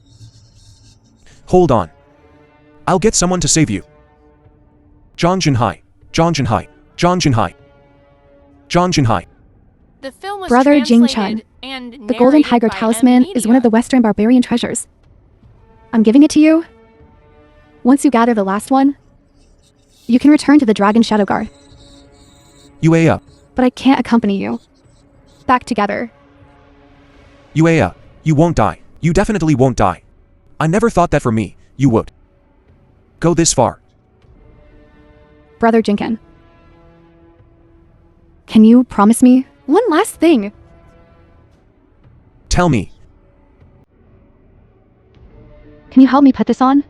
Hold on. I'll get someone to save you. Zhang Jinhai. The film was Brother Jing translated Chun. and The Golden narrated Tiger by Talisman is one of the Western barbarian treasures. I'm giving it to you. Once you gather the last one, you can return to the Dragon Shadow Guard. Uea. But I can't accompany you. Back together. Uea. You won't die. You definitely won't die. I never thought that for me, you would go this far. Brother Jinken. Can you promise me one last thing? Tell me. Can you help me put this on?